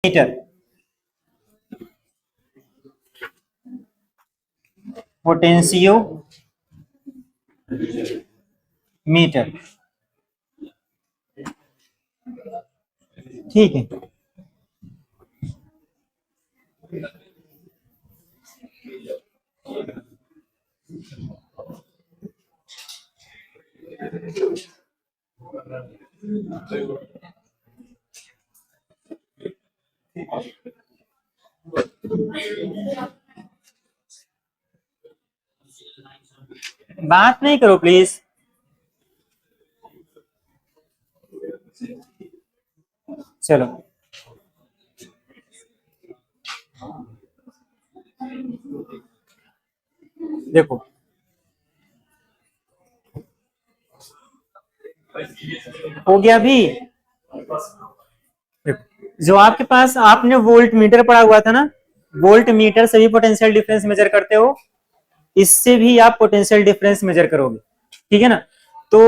Metre, potentio metre, ठीक है। बात नहीं करो प्लीज। चलो देखो, हो गया भी। जो आपके पास आपने वोल्ट मीटर पड़ा हुआ था ना, वोल्ट मीटर से भी पोटेंशियल डिफरेंस मेजर करते हो, इससे भी आप पोटेंशियल डिफरेंस मेजर करोगे, ठीक है ना। तो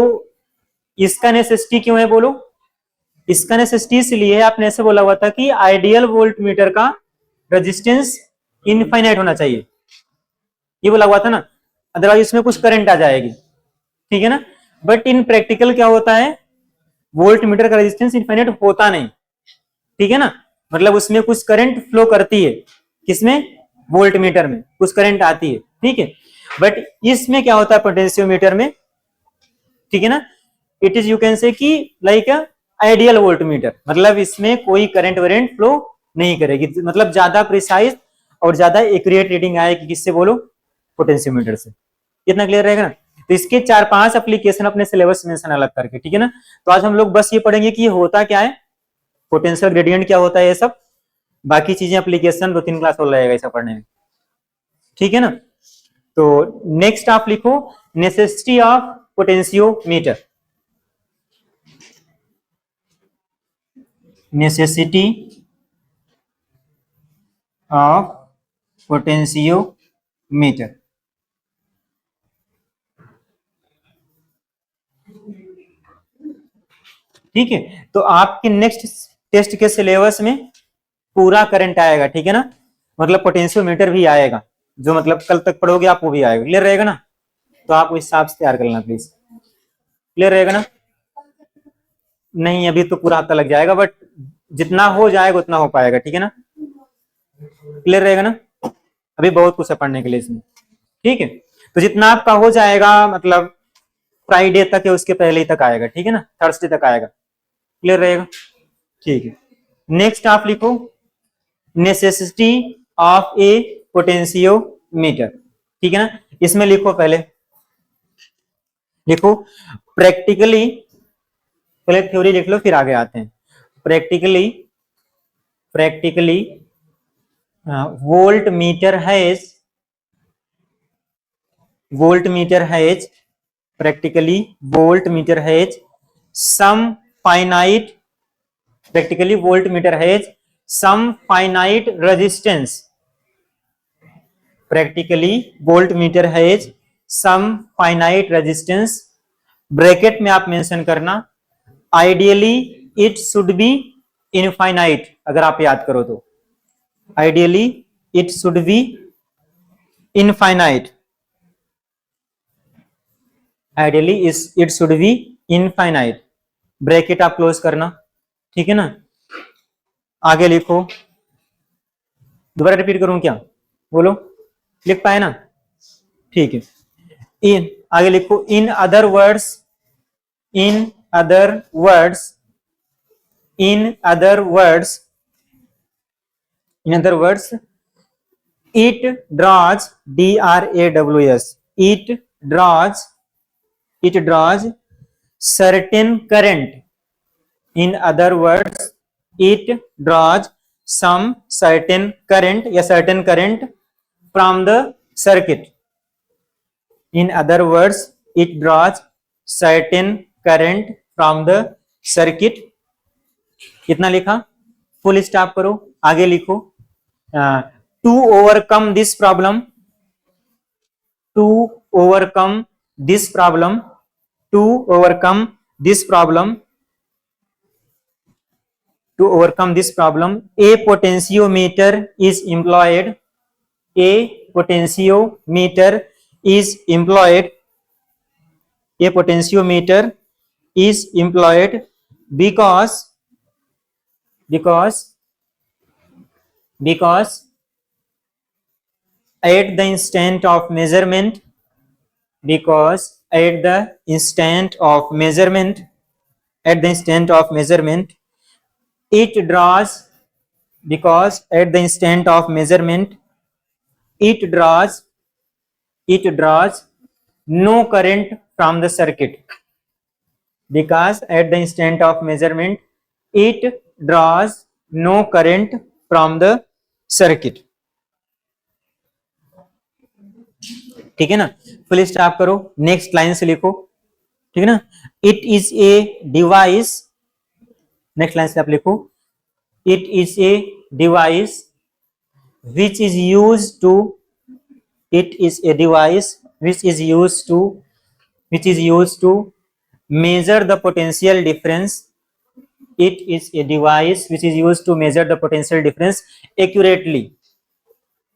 इसका नेसेसिटी क्यों है बोलो? इसका नेसेसिटी इसलिए है, आपने ऐसे बोला हुआ था कि आइडियल वोल्ट मीटर का रेजिस्टेंस इनफाइनाइट होना चाहिए, ये बोला हुआ था ना, अदरवाइज इसमें कुछ करंट आ जाएगी, ठीक है ना। बट इन प्रैक्टिकल क्या होता है, वोल्ट मीटर का रेजिस्टेंस इनफाइनाइट होता नहीं, ठीक है ना। मतलब उसमें कुछ करंट फ्लो करती है, किसमें? वोल्ट मीटर में कुछ करंट आती है, ठीक है। बट इसमें क्या होता है पोटेंशियोमीटर में, ठीक है ना, it is you can say कि लाइक आइडियल वोल्ट मीटर, मतलब इसमें कोई करंट वरेंट फ्लो नहीं करेगी, मतलब ज्यादा प्रिसाइज और ज्यादा एक्यूरेट रीडिंग आएगी, किससे बोलो? पोटेंशियोमीटर से। कितना क्लियर रहेगा ना। तो इसके 4-5 एप्लीकेशन अपने सिलेबस में अलग करके, ठीक है ना। तो आज हम लोग बस ये पढ़ेंगे कि ये होता क्या है, पोटेंशियल ग्रेडियंट क्या होता है, ये सब बाकी चीजें एप्लीकेशन 2-3 क्लास हो लगेगा ऐसा पढ़ने में, ठीक है ना। तो नेक्स्ट आप लिखो necessity of potentiometer, necessity of potentiometer. ठीक है, तो आपके नेक्स्ट टेस्ट के सिलेबस में पूरा करंट आएगा, ठीक है ना, मतलब पोटेंशियोमीटर भी आएगा, जो मतलब कल तक पढ़ोगे आप वो भी आएगा, क्लियर रहेगा ना। तो आप उस हिसाब से तैयार कर लेना प्लीज, क्लियर रहेगा ना। नहीं अभी तो पूरा हफ्ता लग जाएगा, बट जितना हो जाएगा उतना हो पाएगा, ठीक है ना, क्लियर रहेगा ना। अभी बहुत कुछ है पढ़ने के लिए इसमें, ठीक है। तो जितना आपका हो जाएगा, मतलब फ्राइडे तक या उसके पहले ही तक आएगा, ठीक है ना, थर्सडे तक आएगा, क्लियर रहेगा, ठीक है। नेक्स्ट आप लिखो नेसेसिटी ऑफ ए पोटेंशियोमीटर, ठीक है ना। इसमें लिखो, पहले लिखो प्रैक्टिकली, पहले थ्योरी लिख लो फिर आगे आते हैं। Practically, practically volt meter has, volt meter has, practically voltmeter has some finite, practically voltmeter has some finite resistance, practically voltmeter has some finite resistance, bracket में आप मेंशन करना ideally it should be infinite, अगर आप याद करो तो ideally it should be infinite, ideally it should be infinite, bracket आप close करना, ठीक है ना। आगे लिखो, दोबारा रिपीट करूं क्या, बोलो, लिख पाए ना, ठीक है। इन आगे लिखो in other words, in other words, in other words, in other words it draws, DRAWS, it draws, it draws certain current, in other words it draws some certain current या certain current from the circuit, in other words it draws certain current from the circuit। कितना लिखा, full stop करो, आगे लिखो to overcome this problem, to overcome this problem, to overcome this problem, to overcome this problem, a potentiometer is employed. A potentiometer is employed. A potentiometer is employed because because at the instant of measurement, because at the instant of measurement, at the instant of measurement, it draws, because at the instant of measurement, it draws, it draws no current from the circuit. Because at the instant of measurement, it draws no current from the circuit. ठीक है ना, full stop करो, next line से लिखो, ठीक है ना। It is a device, next line से आप लिखो, it is a device which is use to, it is a device which is use to, which is used to measure the potential difference. It is a device which is used to measure the potential difference accurately.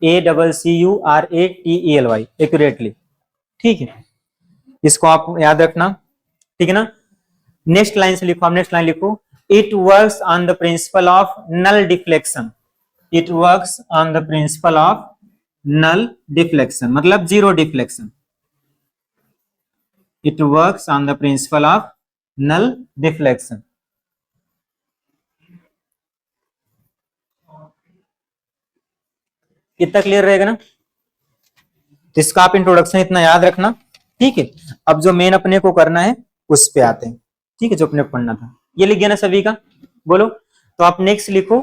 ACCURATELY, accurately. ठीक है, इसको आप याद रखना, ठीक है ना। Next line से लिखो, आप नेक्स्ट लाइन लिखो, it works on the principle of null deflection. It works on the principle of null deflection, मतलब zero deflection. It works on the principle of null deflection. इतना क्लियर रहेगा ना, तो इसका आप इंट्रोडक्शन इतना याद रखना, ठीक है। अब जो मेन अपने को करना है उस पे आते हैं, ठीक है, जो अपने को पढ़ना था ये लिख गया ना सभी का, बोलो। तो आप नेक्स्ट लिखो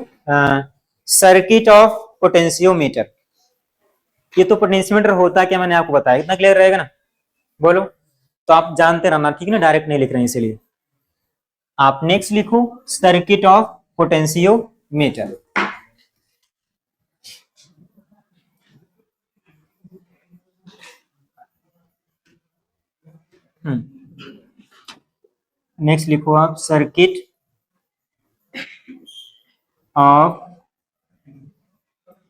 सर्किट ऑफ पोटेंशियोमीटर. ये तो पोटेंशियोमीटर होता है क्या, मैंने आपको बताया, इतना क्लियर रहेगा ना, बोलो। तो आप जानते रहना, ठीक है ना, डायरेक्ट नहीं लिख रहे हैं इसीलिए। आप नेक्स्ट लिखो सर्किट ऑफ पोटेंशियोमीटर. नेक्स्ट लिखो आप सर्किट ऑफ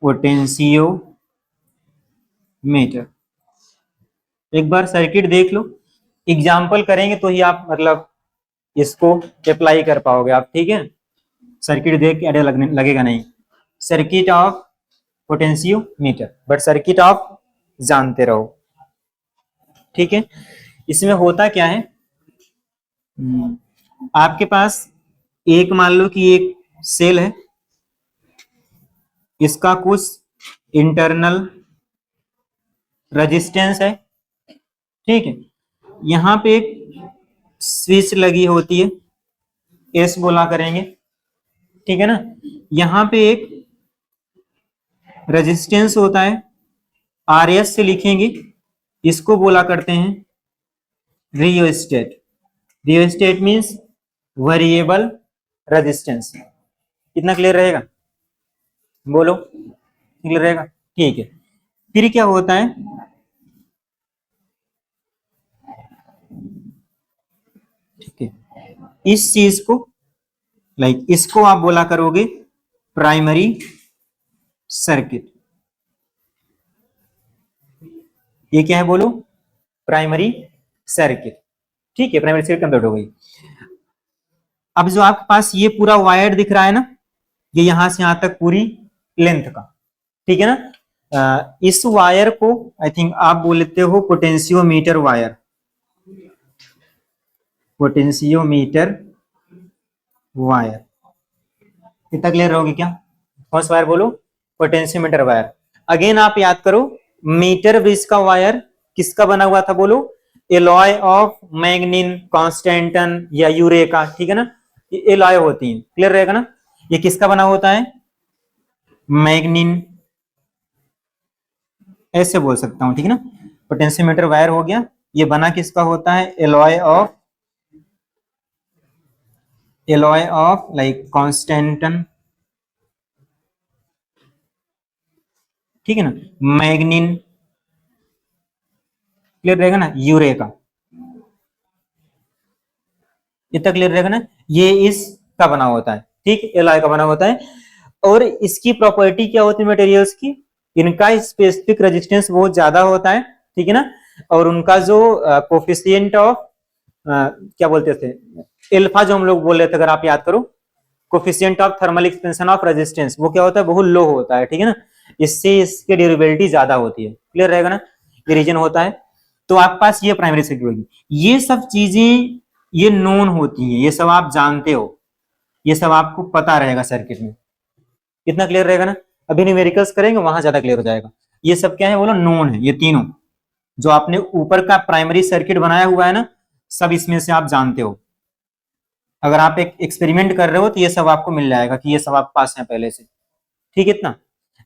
पोटेंशियोमीटर. एक बार सर्किट देख लो, एग्जाम्पल करेंगे तो ही आप मतलब इसको अप्लाई कर पाओगे आप, ठीक है। सर्किट देख के आइडिया लगेगा नहीं. Circuit of potentiometer, but circuit of जानते रहो, ठीक है। इसमें होता क्या है, आपके पास एक मान लो कि एक सेल है, इसका कुछ इंटरनल रेजिस्टेंस है, ठीक है। यहां पे एक स्विच लगी होती है, एस बोला करेंगे, ठीक है ना। यहां पे एक रेजिस्टेंस होता है, आर एस से लिखेंगे, इसको बोला करते हैं rheostat. Rheostat means variable resistance. कितना क्लियर रहेगा, बोलो, क्लियर रहेगा, ठीक है। फिर क्या होता है, ठीक है, इस चीज को लाइक इसको आप बोला करोगे प्राइमरी सर्किट. ये क्या है बोलो, प्राइमरी सर्किट, ठीक है। प्राइमरी सर्किट कंप्लीट हो गई। अब जो आपके पास ये पूरा वायर दिख रहा है ना, ये यहां से यहां तक पूरी लेंथ का, ठीक है ना। इस वायर को आई थिंक आप बोलते हो पोटेंशियोमीटर वायर, पोटेंशियोमीटर वायर. कितना क्लियर रहोगे क्या, कौन सा वायर बोलो, पोटेंशियोमीटर वायर. अगेन आप याद करो, मीटर ब्रिज का वायर किसका बना हुआ था बोलो, एलॉय ऑफ मैग्नीन, कॉन्स्टेंटन या यूरेका, ठीक है ना, ये एलॉय होती है, क्लियर रहेगा ना। ये किसका बना होता है, मैग्नीन, ऐसे बोल सकता हूं, ठीक है ना। पोटेंशियोमीटर वायर हो गया, ये बना किसका होता है, एलॉय ऑफ लाइक कॉन्स्टेंटन, ठीक है ना, मैग्नीन, क्लियर रहेगा ना, यूरेका. इतना क्लियर रहेगा ना, ये इसका बना होता है, ठीक, एलॉय का बना होता है। और इसकी प्रॉपर्टी क्या होती है मटेरियल्स की, इनका स्पेसिफिक रेजिस्टेंस बहुत ज्यादा होता है, ठीक है ना। और उनका जो कोफिशिएंट ऑफ क्या बोलते थे, एल्फा जो हम लोग बोल रहे थे, अगर आप याद करो, coefficient of thermal expansion of resistance, वो क्या होता है, बहुत लो होता है, ठीक है ना। इससे इसकी ड्यूरेबिलिटी ज्यादा होती है, क्लियर रहेगा ना, ये रीजन होता है। तो आपके पास ये प्राइमरी सर्किट होगी, ये सब चीजें ये नोन होती है, ये सब आप जानते हो, ये सब आपको पता रहेगा सर्किट में, कितना क्लियर रहेगा ना। अभी न्यूमेरिकल्स करेंगे वहां ज्यादा क्लियर हो जाएगा। ये सब क्या है बोलो, नोन है, ये तीनों जो आपने ऊपर का प्राइमरी सर्किट बनाया हुआ है ना, सब इसमें से आप जानते हो। अगर आप एक एक्सपेरिमेंट कर रहे हो तो ये सब आपको मिल जाएगा कि ये सब आपके पास है पहले से, ठीक है। इतना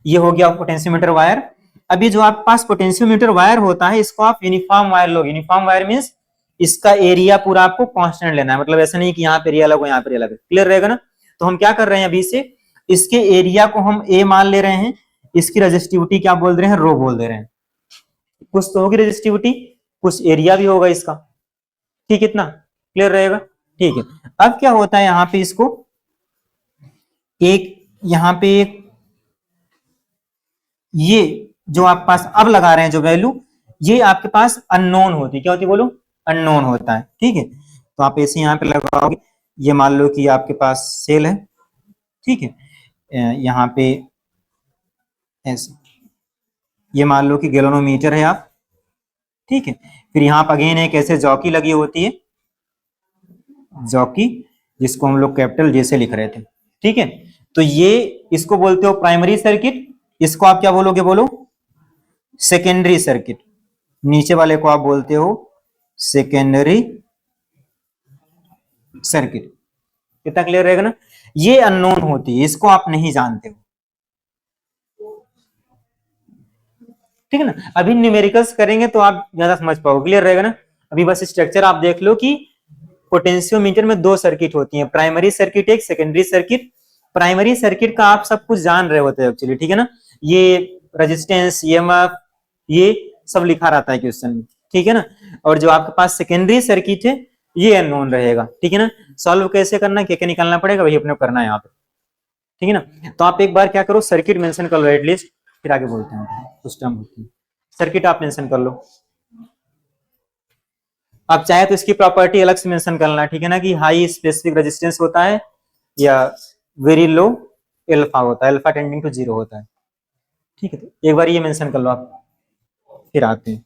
ये हो गया पोटेंशियोमीटर वायर। अभी जो आपके पास पोटेंशियोमीटर वायर होता है, इसको आप यूनिफॉर्म वायर लो। यूनिफॉर्म वायर मींस इसका एरिया पूरा आपको कांस्टेंट लेना है, मतलब ऐसा नहीं कि यहाँ पे एरिया अलग हो यहाँ पे अलग है, क्लियर रहेगा ना। तो हम क्या कर रहे हैं अभी से, इसके एरिया को हम ए मान ले रहे हैं, इसकी रजिस्टिविटी क्या बोल रहे हैं, रो बोल दे रहे हैं। कुछ तो होगी रजिस्टिविटी, कुछ एरिया भी होगा इसका, ठीक, इतना क्लियर रहेगा, ठीक है। अब क्या होता है यहाँ पे, इसको एक यहाँ पे एक ये जो आप पास अब लगा रहे हैं जो वैल्यू, ये आपके पास अननोन होती है, क्या होती है बोलो, अननोन होता है, ठीक है। तो आप ऐसे यहाँ पे लगाओगे, ये मान लो कि आपके पास सेल है, ठीक है, यहाँ पे ऐसे, ये मान लो कि गैल्वेनोमीटर है आप, ठीक है। फिर यहाँ पर अगेन एक ऐसे जॉकी लगी होती है, जॉकी, जिसको हम लोग कैपिटल जे से लिख रहे थे, ठीक है। तो ये इसको बोलते हो प्राइमरी सर्किट, इसको आप क्या बोलोगे बोलो, सेकेंडरी सर्किट। नीचे वाले को आप बोलते हो सेकेंडरी सर्किट, कितना क्लियर रहेगा ना। ये अननोन होती है, इसको आप नहीं जानते हो, ठीक है ना। अभी न्यूमेरिकल्स करेंगे तो आप ज्यादा समझ पाओगे, क्लियर रहेगा ना। अभी बस स्ट्रक्चर आप देख लो कि पोटेंशियोमीटर में दो सर्किट होती है, प्राइमरी सर्किट एक, सेकेंडरी सर्किट। प्राइमरी सर्किट का आप सब कुछ जान रहे होते हैं एक्चुअली, ठीक है ना। ये रेजिस्टेंस, ईएमएफ, ये सब लिखा रहता है क्वेश्चन में, ठीक है ना। और जो आपके पास सेकेंडरी सर्किट है, ये अननोन रहेगा, ठीक है ना। सॉल्व कैसे करना है, क्या क्या निकालना पड़ेगा, वही अपने को करना है यहाँ पे, ठीक है ना। तो आप एक बार क्या करो, सर्किट मेंशन कर लो एटलीस्ट, फिर आगे बोलते हैं कुछ टर्म होती है। सर्किट आप मेंशन कर लो, आप चाहे तो इसकी प्रॉपर्टी अलग से मेंशन करना, ठीक है ना, कि हाई स्पेसिफिक रेजिस्टेंस होता है या वेरी लो एल्फा होता है, अल्फा टेंडिंग टू जीरो होता है, ठीक है। तो एक बार ये मेंशन कर लो आप, फिर आते हैं।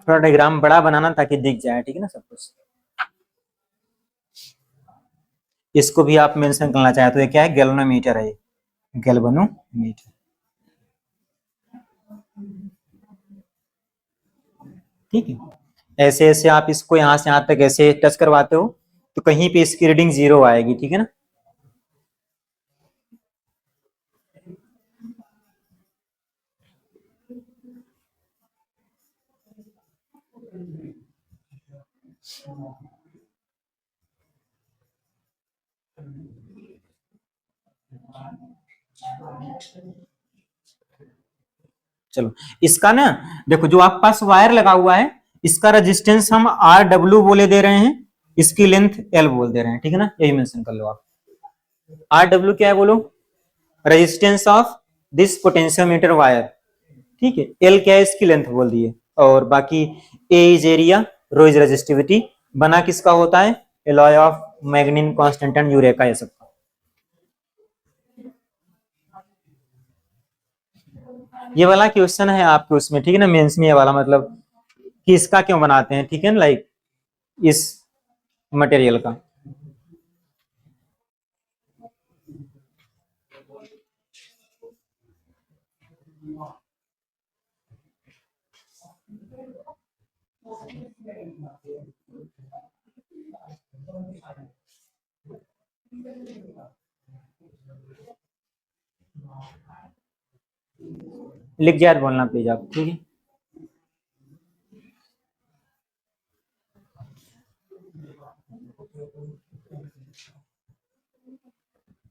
थोड़ा डायग्राम बड़ा बनाना ताकि दिख जाए, ठीक है ना सब कुछ। इसको भी आप मेंशन करना चाहे तो ये क्या है, गैल्वेनोमीटर है, गैल्वेनोमीटर, ठीक है। ऐसे ऐसे आप इसको यहां से यहां तक ऐसे टच करवाते हो तो कहीं पे इसकी रीडिंग जीरो आएगी, ठीक है ना। चलो इसका ना, देखो जो आपके पास वायर लगा हुआ है, इसका रेजिस्टेंस हम आर डब्ल्यू बोले दे रहे हैं, इसकी लेंथ एल बोल दे रहे हैं, ठीक है ना, यही मेंशन कर लो आप। आर डब्ल्यू क्या है बोलो, resistance of this potentiometer wire, ठीक है। एल क्या है, इसकी लेंथ बोल दिए। और बाकी A is area, rho is resistivity. बना किसका होता है, alloy of manganin, constantan, eureka, ये सब। ये वाला क्वेश्चन है आपके उसमें, ठीक है ना, मेंस में, ये वाला मतलब कि इसका क्यों बनाते हैं, ठीक है ना, लाइक इस मटेरियल का। लिख याद बोलना प्लीज आप, ठीक है।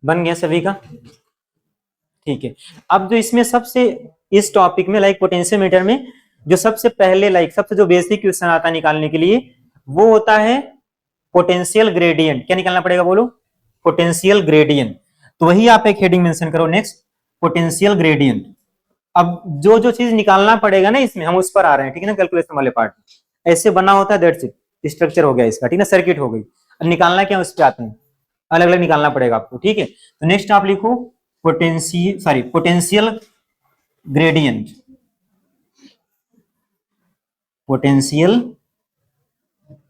बन गया सभी का? ठीक है। अब जो इसमें सबसे, इस टॉपिक में लाइक पोटेंशियोमीटर में जो सबसे पहले लाइक सबसे जो बेसिक क्वेश्चन आता है निकालने के लिए, वो होता है पोटेंशियल ग्रेडियंट। क्या निकालना पड़ेगा बोलो? Potential gradient. तो वही आप एक हेडिंग मेंशन करो नेक्स्ट, पोटेंशियल ग्रेडियंट। अब जो जो चीज निकालना पड़ेगा ना इसमें, हम उस पर आ रहे हैं, ठीक है ना, कैलकुलेशन वाले पार्ट। ऐसे बना होता है, दैट्स इट, स्ट्रक्चर हो गया इसका, ठीक है, सर्किट हो गई। अब निकालना क्या उस पर आते हैं, अलग अलग निकालना पड़ेगा आपको, ठीक है। तो नेक्स्ट आप लिखो पोटेंशियल ग्रेडियंट, पोटेंशियल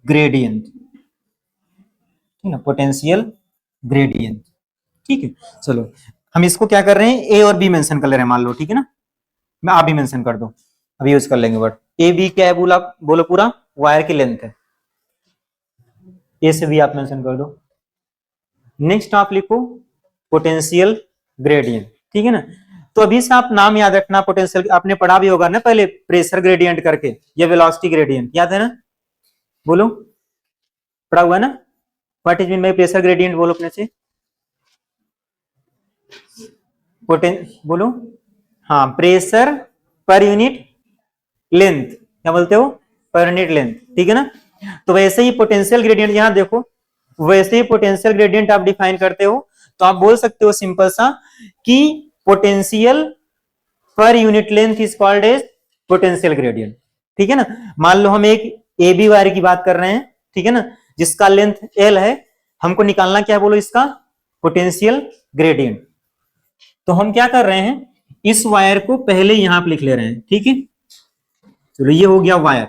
ग्रेडियंट, ठीक है, पोटेंशियल ग्रेडियंट, ठीक है। चलो हम इसको क्या कर रहे हैं, ए और बी मेंशन कर ले रहे हैं मान लो, ठीक है ना, मैं आप भी मेंशन कर दो, अभी यूज कर लेंगे वर्ड। ए बी क्या है बोला, बोलो पूरा वायर की लेंथ है, ए से भी आप मेंशन कर दो। नेक्स्ट आप लिखो पोटेंशियल ग्रेडियंट, ठीक है ना। तो अभी से आप नाम याद रखना, पोटेंशियल आपने पढ़ा भी होगा ना पहले, प्रेशर ग्रेडियंट करके या वेलोसिटी ग्रेडियंट, याद है ना? बोलो, पढ़ा हुआ है ना? What is mean by pressure gradient, बोलो अपने से। बोलो, हाँ, प्रेशर पर यूनिट लेंथ, क्या बोलते हो, पर यूनिट लेंथ, ठीक है ना। तो वैसे ही पोटेंशियल ग्रेडियंट, यहां देखो, वैसे ही पोटेंशियल ग्रेडियंट आप डिफाइन करते हो, तो आप बोल सकते हो सिंपल सा कि पोटेंशियल पर unit length is called as potential gradient, ठीक है ना। मान लो हम एक ए बी वायर की बात कर रहे हैं, ठीक है ना, जिसका लेंथ एल है, हमको निकालना क्या है बोलो, इसका पोटेंशियल ग्रेडियंट। तो हम क्या कर रहे हैं, इस वायर को पहले यहां पर लिख ले रहे हैं, ठीक है। चलो ये हो गया वायर।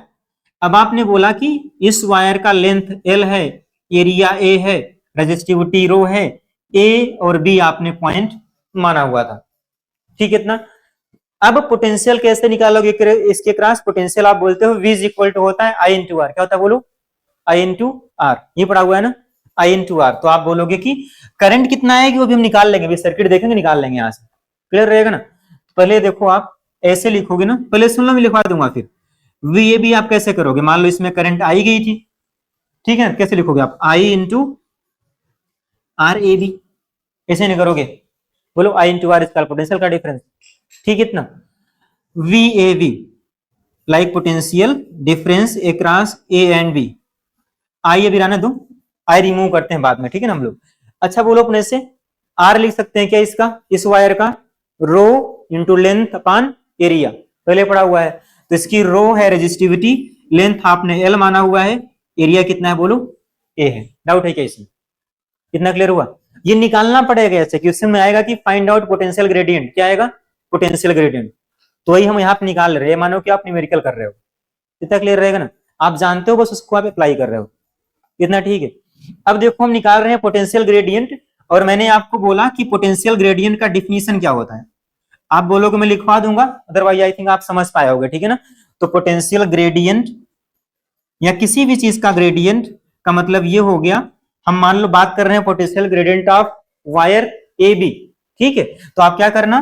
अब आपने बोला कि इस वायर का लेंथ एल है, एरिया ए है, रेजिस्टिविटी रो है, ए और बी आपने पॉइंट माना हुआ था, ठीक है इतना। अब पोटेंशियल कैसे निकालोगे इसके क्रॉस पोटेंशियल, आप बोलते हो V इज इक्वल टू होता है I इंटू आर, क्या होता है बोलो, I इंटू आर, ये पढ़ा हुआ है ना, I इंटू आर। तो आप बोलोगे कि करंट कितना है कि वो भी हम निकाल लेंगे, सर्किट देखेंगे निकाल लेंगे यहाँ से, क्लियर रहेगा ना। पहले देखो आप ऐसे लिखोगे ना, पहले सुन लो मैं लिखवा दूंगा, फिर वी ए बी आप कैसे करोगे, मान लो इसमें करंट आई गई थी, ठीक है, कैसे लिखोगे आप, I into R A B, ऐसे नहीं करोगे, बोलो I इंटू आर इसका पोटेंशियल का डिफरेंस, ठीक है इतना। V A B like potential difference across A and B, I अभी रहने दो, आई रिमूव करते हैं बाद में, ठीक है ना हम लोग। अच्छा बोलो अपने से, आर लिख सकते हैं क्या इसका, इस वायर का, rho into length upon area, पहले पढ़ा हुआ है। तो इसकी रो है रेजिस्टिविटी, लेंथ आपने एल माना हुआ है, एरिया कितना है बोलो, ए है। डाउट है क्या इसमें, कितना क्लियर हुआ? ये निकालना पड़ेगा, ऐसे क्वेश्चन में आएगा कि फाइंड आउट पोटेंशियल ग्रेडियंट, क्या आएगा, पोटेंशियल ग्रेडियंट। तो वही हम यहाँ पे निकाल रहे हैं, मानो कि आप न्यूमेरिकल कर रहे हो, कितना क्लियर रहेगा ना, आप जानते हो, बस उसको आप अप्लाई कर रहे हो, इतना ठीक है। अब देखो हम निकाल रहे हैं पोटेंशियल ग्रेडियंट, और मैंने आपको बोला कि पोटेंशियल ग्रेडियंट का डिफिनीशन क्या होता है, आप बोलोगे मैं लिखवा दूंगा, अदरवाइज आई थिंक आप समझ पाए होगे, ठीक है ना। तो पोटेंशियल ग्रेडियंट या किसी भी चीज का ग्रेडियंट का मतलब ये हो गया, हम मान लो बात कर रहे हैं potential gradient of wire A B, ठीक है। तो आप क्या करना,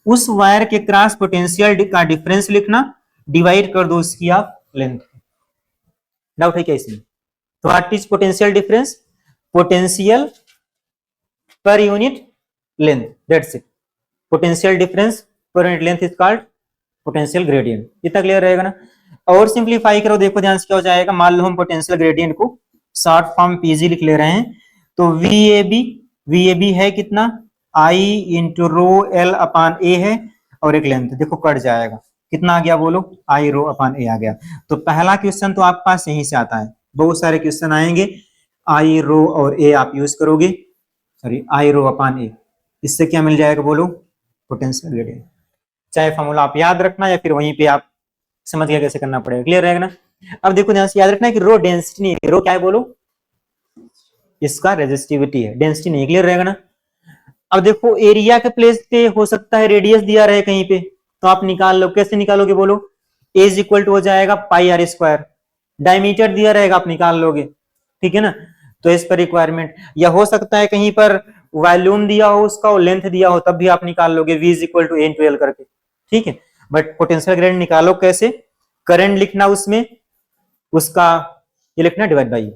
उस वायर के क्रॉस पोटेंशियल का डिफरेंस लिखना, डिवाइड कर दो उसकी आप लेंथ। डाउट है क्या इसमें? तो what is potential difference, potential पर unit length, that's it. Potential difference पर unit length is called potential gradient, इतना क्लियर रहेगा ना। और सिंप्लीफाई करो, देखो ध्यान से क्या हो जाएगा, मान लो हम पोटेंशियल ग्रेडियंट को शॉर्ट फॉर्म पीजी लिख ले रहे हैं, तो वी ए बी है कितना, आई इंटू रो एल अपान ए है, और एक लेंथ देखो कट जाएगा, कितना आ गया बोलो, आई रो अपान ए आ गया। तो पहला क्वेश्चन तो आपके पास यहीं से आता है, बहुत सारे क्वेश्चन आएंगे, आई रो और ए आप यूज करोगे, सॉरी आई रो अपान ए, इससे क्या मिल जाएगा बोलो, पोटेंशियल ग्रेडियंट। चाहे फॉर्मूला आप याद रखना या फिर वहीं पे आप समझ गया कैसे करना पड़ेगा, क्लियर रहेगा ना। अब देखो ध्यान से याद रखना है कि रो डेंसिटी नहीं है, रो क्या है बोलो, इसका रेजिस्टिविटी है, डेंसिटी नहीं, क्लियर रहेगा ना। अब देखो एरिया के प्लेस पे हो सकता है रेडियस दिया रहे कहीं पे, तो आप निकाल लो, कैसे निकालोगे बोलो, ए इज इक्वल टू हो जाएगा पाई आर स्क्वायर, डायमीटर दिया रहेगा आप निकाल लोगे, ठीक है ना। तो इस पर रिक्वायरमेंट, या हो सकता है कहीं पर वॉल्यूम दिया हो उसका और लेंथ दिया हो, तब भी आप निकाल लोगे v is equal to A into L करके, ठीक है। बट पोटेंशियल ग्रेडियंट निकालो कैसे, करंट लिखना उसमें, उसका ये लिखना डिवाइड बाई,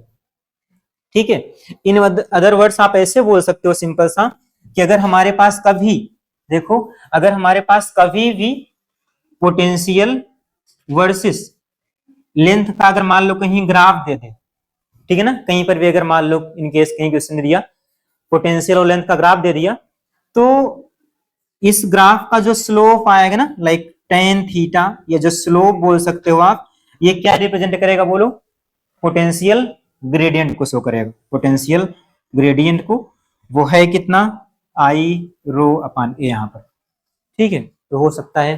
ठीक है। इन अदर वर्ड्स आप ऐसे बोल सकते हो सिंपल सा कि अगर हमारे पास कभी, देखो, अगर हमारे पास कभी भी पोटेंशियल वर्सेस लेंथ का अगर मान लो कहीं ग्राफ दे दे, ठीक है ना, कहीं पर भी अगर मान लो इन केस कहीं क्वेश्चन दिया पोटेंशियल और लेंथ का ग्राफ दे दिया, तो इस ग्राफ का जो स्लोप आएगा ना, लाइक टेन थीटा, ये जो स्लोप बोल सकते हो आप, ये क्या रिप्रेजेंट करेगा बोलो? पोटेंशियल ग्रेडियंट को शो करेगा, पोटेंशियल ग्रेडियंट को। वो है कितना? आई रो अपान ए यहाँ पर, ठीक है। तो हो सकता है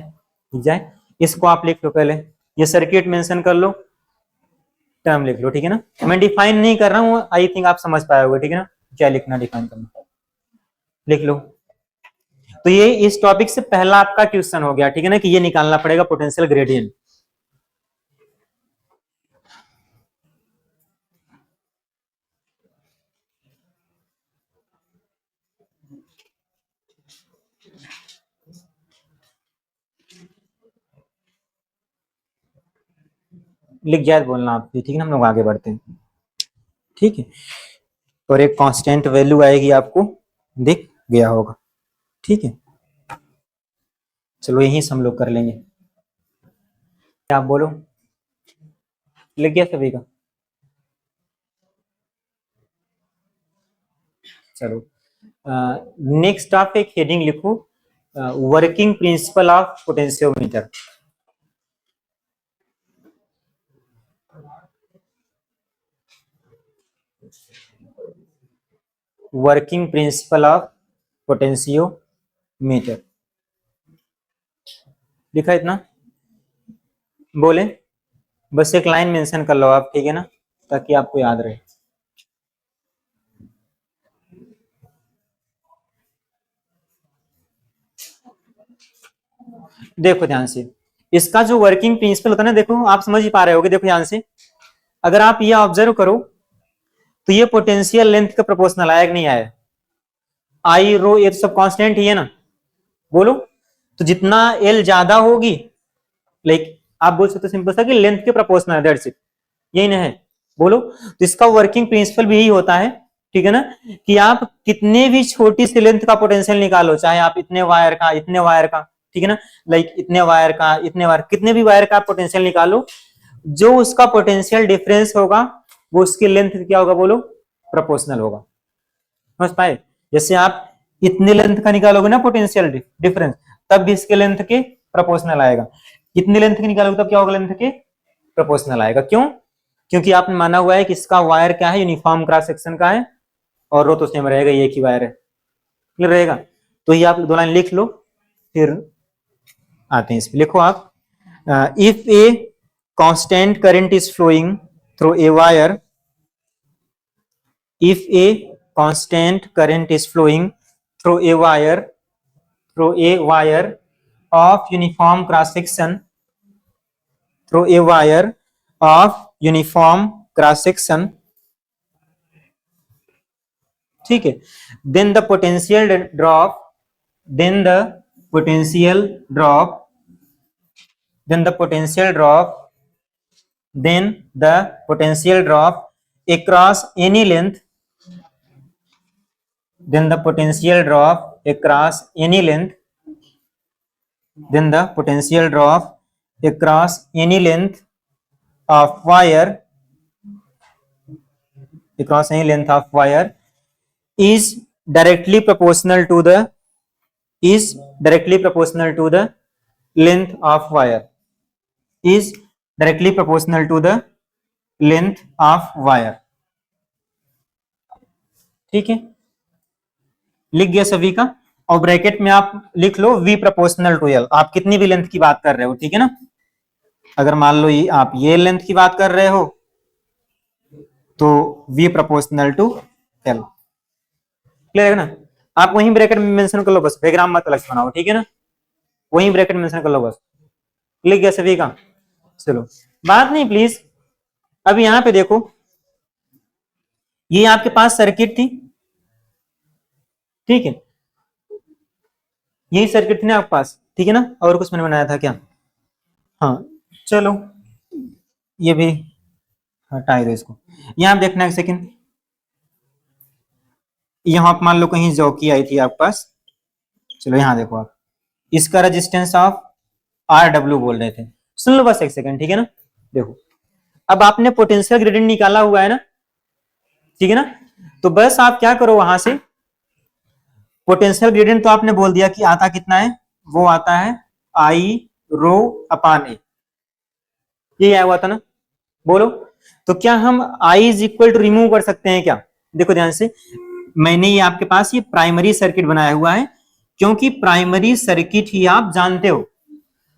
दिख जाए, इसको आप लिख लो पहले, ये सर्किट मेंशन कर लो, टर्म लिख लो, ठीक है ना। मैं डिफाइन नहीं कर रहा हूँ, आई थिंक आप समझ पाए होगे, ठीक है ना, क्या लिखना डिफाइन करना, लिख लो। तो ये इस टॉपिक से पहला आपका क्वेश्चन हो गया, ठीक है ना, कि ये निकालना पड़ेगा पोटेंशियल ग्रेडियंट। लिख जाए बोलना आप, ठीक है ना, हम लोग आगे बढ़ते हैं, ठीक है। और एक कांस्टेंट वैल्यू आएगी, आपको दिख गया होगा, ठीक है। चलो यही से हम लोग कर लेंगे, क्या आप बोलो, लिख गया सभी का? चलो नेक्स्ट आप एक हेडिंग लिखो, working principle of potentiometer. Working principle of potentiometer लिखा इतना, बोले बस एक लाइन मेंशन कर लो आप, ठीक है ना, ताकि आपको याद रहे। देखो ध्यान से, इसका जो वर्किंग प्रिंसिपल होता है ना, देखो आप समझ ही पा रहे होगे, देखो ध्यान से, अगर आप ये ऑब्जर्व करो तो ये पोटेंशियल लेंथ का प्रोपोर्शनल आया कि नहीं आया? आई रो ये तो सब कांस्टेंट ही है ना, बोलो। तो जितना एल ज्यादा होगी, लाइक आप बोल सकते हो सिंपल सा कि लेंथ के प्रोपोर्शनल, दैट्स इट, यही ना है, बोलो। तो इसका वर्किंग प्रिंसिपल भी यही होता है, ठीक है ना, कि आप कितने भी छोटी सी लेंथ का पोटेंशियल निकालो, चाहे आप इतने वायर का, इतने वायर का, ठीक है ना, लाइक इतने वायर का, इतने वायर, कितने भी वायर का पोटेंशियल निकालो, जो उसका पोटेंशियल डिफरेंस होगा वो उसकी लेंथ क्या होगा बोलो? प्रोपोर्शनल होगा। समझ पाए? जैसे आप इतने लेंथ का निकालोगे ना पोटेंशियल डिफरेंस, तब भी इसके लेंथ के प्रोपोर्शनल आएगा। कितनी लेंथ की निकालोगे तब क्या होगा? लेंथ के प्रोपोर्शनल आएगा। क्यों? क्योंकि आपने माना हुआ है कि इसका वायर क्या है? यूनिफॉर्म क्रॉस सेक्शन का है, और रो तो सेम रहेगा, ये एक ही वायर है, क्लियर रहेगा। तो ये आप दो लाइन लिख लो, फिर आते हैं इस पे। लिखो आप, if a constant current is flowing through a wire, if a constant current is flowing through a wire of uniform cross section, through a wire of uniform cross section, ठीक है, then the potential drop, then the potential drop, then the potential drop, then the potential drop across any length, then the potential drop across any length, then the potential drop across any length of wire, across any length of wire is directly proportional to the, is directly proportional to the length of wire, is directly proportional to the length of wire, ठीक है, लिख गया सभी का। और bracket में आप लिख लो v प्रोपोर्शनल टू एल, आप कितनी भी लेंथ की बात कर रहे हो, ठीक है ना। अगर मान लो ये आप ये लेंथ की बात कर रहे हो तो v proportional to L, clear है ना। आप वहीं ब्रैकेट में मेंशन कर लो, बस डायग्राम मत अलग से बनाओ, ठीक है ना, वहीं ब्रैकेट में मेंशन कर लो बस, लिख गया सभी का। चलो बात नहीं प्लीज, अब यहां पे देखो, ये आपके पास सर्किट थी, ठीक है, यही सर्किट थी ना आपके पास, ठीक है ना, और कुछ मैंने बनाया था क्या? हाँ चलो ये भी हटा दो इसको। यहां देखना एक सेकेंड, यहाँ आप मान लो कहीं जौकी आई थी आपके पास, चलो यहाँ देखो आप, इसका रेजिस्टेंस ऑफ आर डब्ल्यू बोल रहे थे। सुन लो बस एक सेकंड, ठीक है ना। देखो अब आपने पोटेंशियल ग्रेडियंट निकाला हुआ है ना, ठीक है ना। तो बस आप क्या करो, वहां से पोटेंशियल ग्रेडियंट तो आपने बोल दिया कि आता कितना है, वो आता है आई रो अपान ए, ये आया हुआ था ना, बोलो। तो क्या हम I is equal to remove कर सकते हैं क्या? देखो ध्यान से, मैंने ये आपके पास ये प्राइमरी सर्किट बनाया हुआ है, क्योंकि प्राइमरी सर्किट ही आप जानते हो।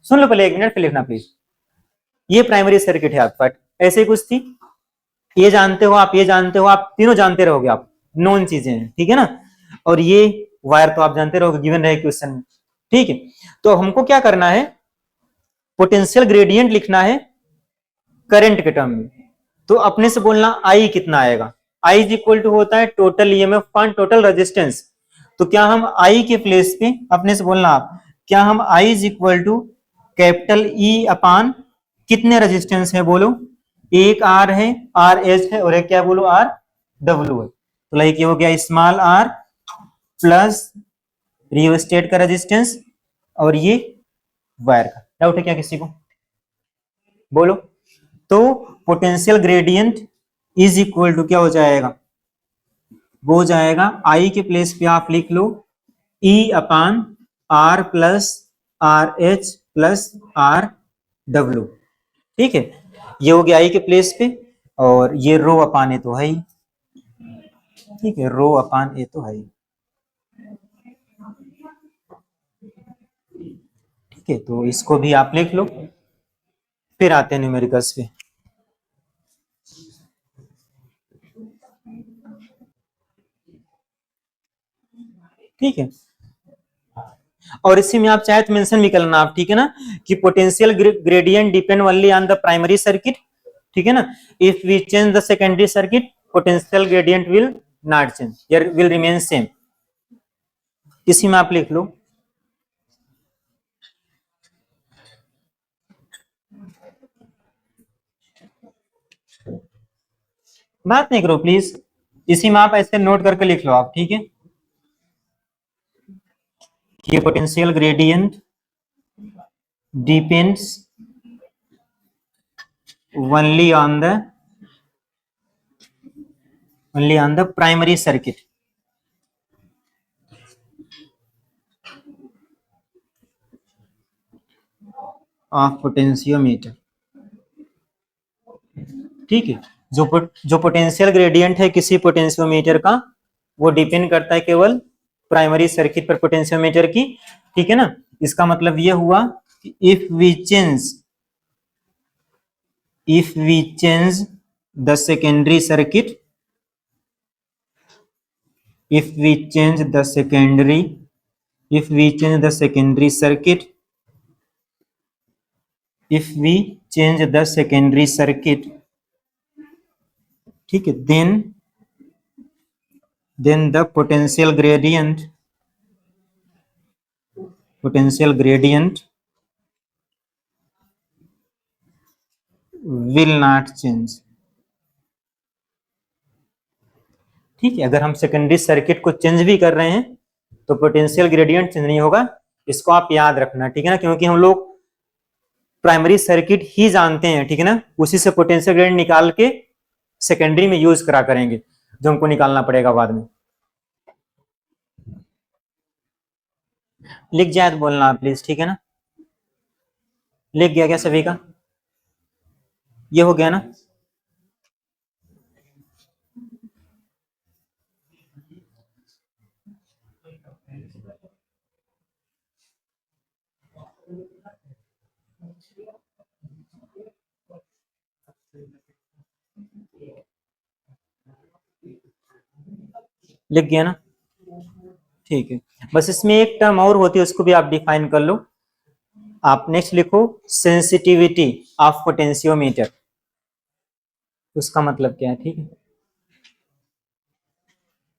सुन लो पहले, एक मिनट पे लिखना प्लीज। ये प्राइमरी सर्किट है आपका, ऐसे कुछ थी, ये जानते हो आप, ये जानते हो आप, तीनों जानते रहोगे आप, नॉन चीजें हैं, ठीक है ना। और ये वायर तो आप जानते रहोगे, गिवन रहे क्वेश्चन में, ठीक है। तो हमको क्या करना है, पोटेंशियल ग्रेडियंट लिखना है करंट के टर्म में। तो अपने से बोलना आई कितना आएगा, आई इज इक्वल टू होता है total EMF upon total resistance. तो क्या हम आई के प्लेस पे, अपने से बोलना आप, क्या हम I is equal to capital E upon कितने रेजिस्टेंस है बोलो, एक आर है, आर एच है, और एक क्या बोलो, आर डब्ल्यू है। तो लाइक ये हो गया स्मॉल आर प्लस रियोस्टेट का रेजिस्टेंस, और ये वायर का। डाउट है क्या किसी को, बोलो। तो potential gradient is equal to क्या हो जाएगा, वो हो जाएगा आई के प्लेस पे आप लिख लो E upon R plus R H plus R W, ठीक है। ये हो गया आई के प्लेस पे, और ये रो अपान ए तो है ही, ठीक है, रो अपान ए तो है ही, ठीक है। तो इसको भी आप लिख लो, फिर आते हैं न्यूमेरिकल्स पे। ठीक है, और इसी में आप चाहे तो मेंशन भी कर लेना आप, ठीक है ना, कि potential gradient depend only on the primary circuit, ठीक है ना। If we change the secondary circuit, potential gradient will not change, will remain same. इसी में आप लिख लो, बात नहीं करो प्लीज, इसी में आप ऐसे नोट करके लिख लो आप, ठीक है, कि potential gradient depends only on the primary circuit of potentiometer, ठीक है। जो पोटेंशियल ग्रेडियंट है किसी पोटेंशियोमीटर का, वो डिपेंड करता है केवल प्राइमरी सर्किट पर पोटेंशियोमीटर की, ठीक है ना। इसका मतलब ये हुआ कि if we change the secondary circuit, if we change the secondary circuit, if we change the secondary circuit, ठीक है, then the potential gradient will not change, ठीक है। अगर हम सेकेंडरी सर्किट को चेंज भी कर रहे हैं तो पोटेंशियल ग्रेडियंट चेंज नहीं होगा, इसको आप याद रखना, ठीक है ना, क्योंकि हम लोग प्राइमरी सर्किट ही जानते हैं, ठीक है ना, उसी से पोटेंशियल ग्रेडियंट निकाल के सेकेंडरी में यूज करा करेंगे, जो हमको निकालना पड़ेगा बाद में। लिख जाए तो बोलना प्लीज, ठीक है ना। लिख गया क्या सभी का, ये हो गया ना। लिख गया ना, ठीक है। बस इसमें एक टर्म और होती है, उसको भी आप डिफाइन कर लो। आप नेक्स्ट लिखो सेंसिटिविटी ऑफ पोटेंशियोमीटर, उसका मतलब क्या है, ठीक है।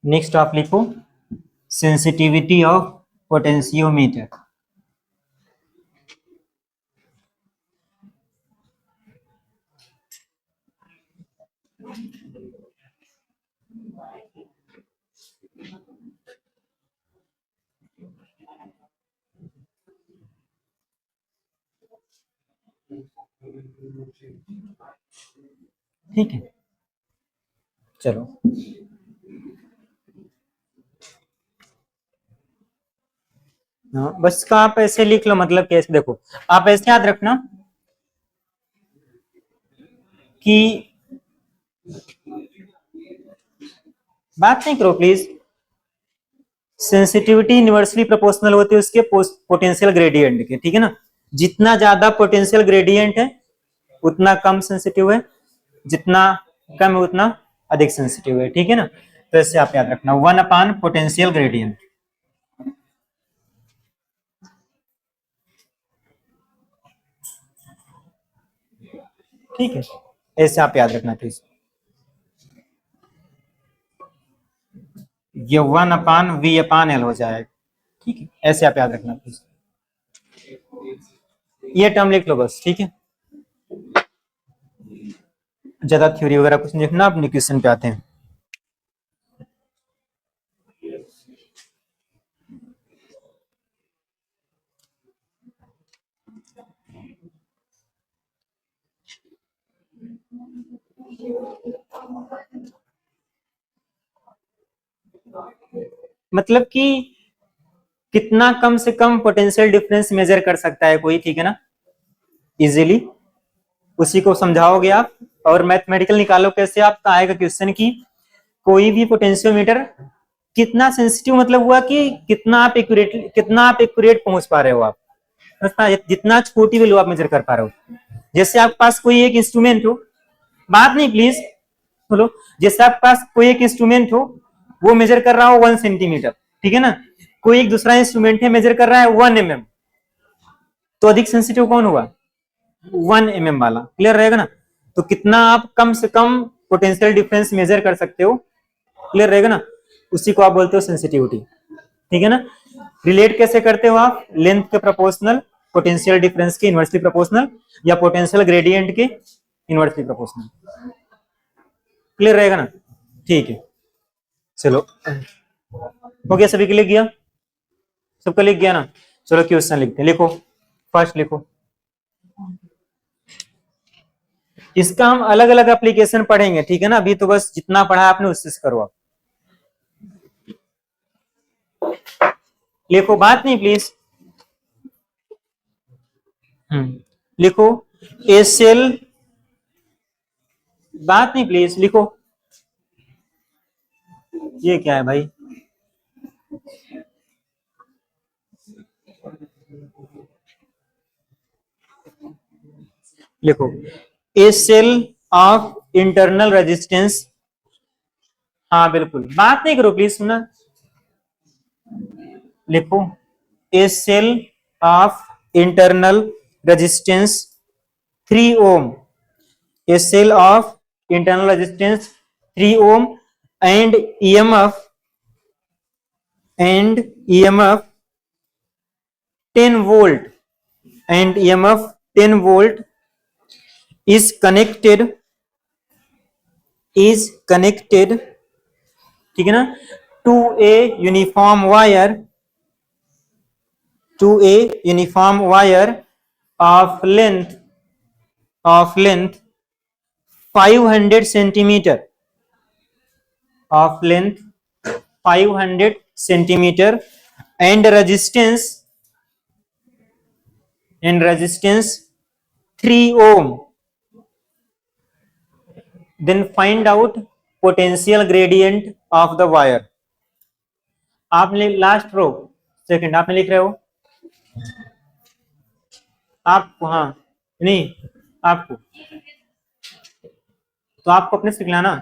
नेक्स्ट आप लिखो सेंसिटिविटी ऑफ पोटेंशियोमीटर, ठीक है, चलो हाँ, बस का आप ऐसे लिख लो, मतलब कैसे, देखो आप ऐसे याद रखना कि बात नहीं करो प्लीज। सेंसिटिविटी इनवर्सली प्रोपोर्शनल होती है उसके पोटेंशियल ग्रेडियंट के, ठीक है ना। जितना ज्यादा पोटेंशियल ग्रेडियंट है उतना कम सेंसिटिव है, जितना कम है उतना अधिक सेंसिटिव है, ठीक है ना। तो इससे आप याद रखना 1 पोटेंशियल ग्रेडियंट। ठीक है, ऐसे आप याद रखना प्लीज। ये 1/V/L हो जाएगा, ठीक है, ऐसे आप याद रखना प्लीज। ये टर्म लिख लो बस, ठीक है। ज्यादा थ्योरी वगैरह कुछ नहीं लिखना, अपने क्वेश्चन पे आते हैं। मतलब कि कितना कम से कम पोटेंशियल डिफरेंस मेजर कर सकता है कोई, ठीक है ना, इजीली उसी को समझाओगे आप। और मैथमेटिकल निकालो कैसे, आपका आएगा क्वेश्चन की कोई भी पोटेंशियोमीटर कितना सेंसिटिव, मतलब हुआ कि कितना आप एक्यूरेट पहुंच पा रहे हो आप, जितना छोटी वैल्यू आप मेजर कर पा रहे हो। जैसे आपके पास कोई एक इंस्ट्रूमेंट हो, बात नहीं प्लीज बोलो, जैसे आपके पास कोई एक इंस्ट्रूमेंट हो, वो मेजर कर रहा हो 1 सेंटीमीटर, ठीक है ना, कोई एक दूसरा इंस्ट्रूमेंट है मेजर कर रहा है 1 mm, तो अधिक सेंसिटिव कौन हुआ, 1 mm वाला, क्लियर रहेगा ना। तो कितना आप कम से कम पोटेंशियल डिफरेंस मेजर कर सकते हो, क्लियर रहेगा ना, उसी को आप बोलते हो सेंसिटिविटी, ठीक है ना। रिलेट कैसे करते हो आप, लेंथ के प्रोपोर्शनल, पोटेंशियल डिफरेंस के इनवर्सली प्रोपोर्शनल, या पोटेंशियल ग्रेडियंट के इनवर्सली प्रोपोर्शनल, क्लियर रहेगा ना। ठीक है, चलो हो गया, सभी के लिख गया, सबका लिख गया ना। चलो क्वेश्चन लिखते हैं, लिखो फर्स्ट लिखो। इसका हम अलग अलग एप्लीकेशन पढ़ेंगे, ठीक है ना, अभी तो बस जितना पढ़ा आपने उससे करो आप। लिखो, बात नहीं प्लीज। लिखो ए सेल, बात नहीं प्लीज, लिखो। ये क्या है भाई, लिखो a cell of internal resistance, हाँ बिल्कुल, बात नहीं करो प्लीज, सुना। लिखो a cell of internal resistance 3 ohm, a cell of internal resistance 3 ohm and EMF 10 volt and EMF 10 volt is connected, ठीक है ना, to a uniform wire of length 500 centimeter, of length 500 centimeter and resistance 3 ohm. Then find out potential gradient of the wire. आपने last row second आपने लिख रहे हो, आपको, हाँ नहीं आपको, तो आपको अपने से खिलाना,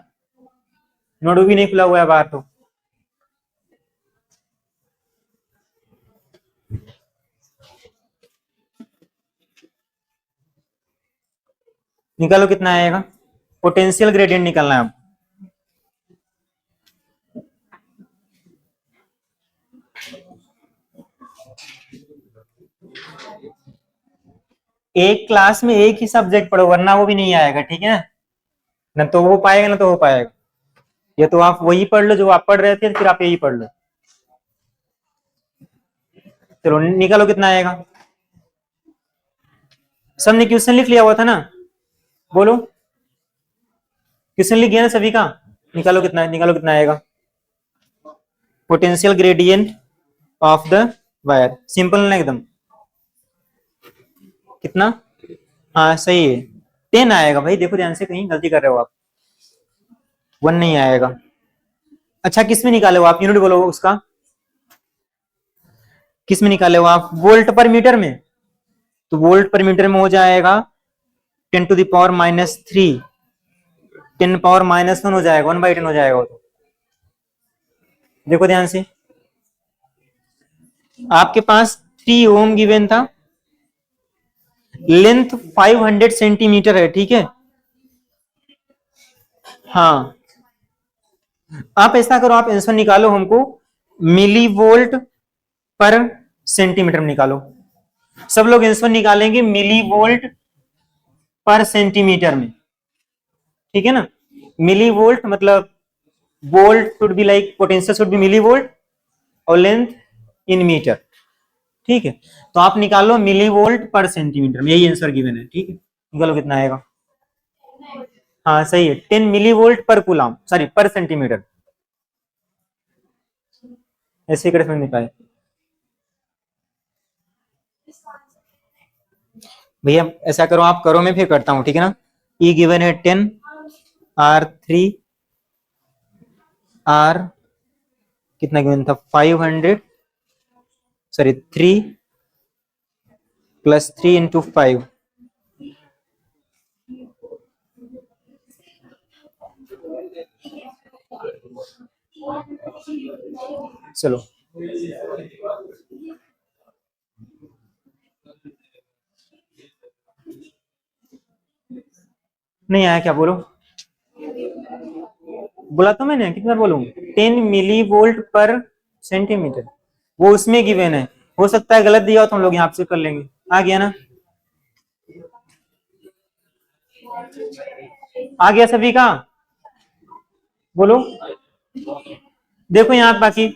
नोडू भी नहीं खुला हुआ है बाहर, तो निकालो कितना आएगा, पोटेंशियल ग्रेडियंट निकालना है अब। एक क्लास में एक ही सब्जेक्ट पढ़ो, वरना वो भी नहीं आएगा, ठीक है ना तो वो पाएगा ना तो हो पाएगा। ये तो आप वही पढ़ लो जो आप पढ़ रहे थे, फिर आप यही पढ़ लो। चलो निकालो कितना आएगा, सबने क्वेश्चन लिख लिया हुआ था ना, बोलो क्वेश्चन लिख गया ना सभी का, निकालो कितना है, निकालो कितना आएगा potential gradient of the wire, simple ना एकदम, कितना, हाँ सही है 10 आएगा भाई, देखो ध्यान से कहीं गलती कर रहे हो आप, 1 नहीं आएगा। अच्छा किस में निकाले हो आप, यूनिट बोलो उसका, किस में निकाले हो आप, वोल्ट पर मीटर में, तो वोल्ट पर मीटर में हो जाएगा 10⁻³ 10⁻⁻1 हो जाएगा, 1/10 हो जाएगा वो तो। देखो ध्यान से, आपके पास 3 ओम गिवन था, लेंथ 500 सेंटीमीटर है, ठीक है, हाँ आप ऐसा करो, आप आंसर निकालो हमको मिली वोल्ट पर सेंटीमीटर में निकालो, सब लोग आंसर निकालेंगे मिली वोल्ट पर सेंटीमीटर में, ठीक है ना, मिली वोल्ट मतलब volt should be like potential should be millivolt और लेंथ इन मीटर, ठीक है, तो आप निकालो मिली वोल्ट पर सेंटीमीटर में, यही आंसर गिवन है, ठीक है, निकालो कितना आएगा, हाँ सही है 10 मिली वोल्ट पर कूलम, सॉरी पर सेंटीमीटर, ऐसे ही समझ नहीं पाए भैया, ऐसा करो आप करो, मैं फिर करता हूं, ठीक है ना, ई गिवन है 10 R3 R कितना गिवन था 500, सॉरी 3 + 3 × 5, चलो नहीं आया क्या, बोलो, बोला तो मैंने, कितना बोलूं 10 मिली वोल्ट पर सेंटीमीटर, वो उसमें गिवन है, हो सकता है गलत दिया हो तो हम लोग यहाँ से कर लेंगे, आ गया ना, आ गया सभी का, बोलो, देखो यहाँ बाकी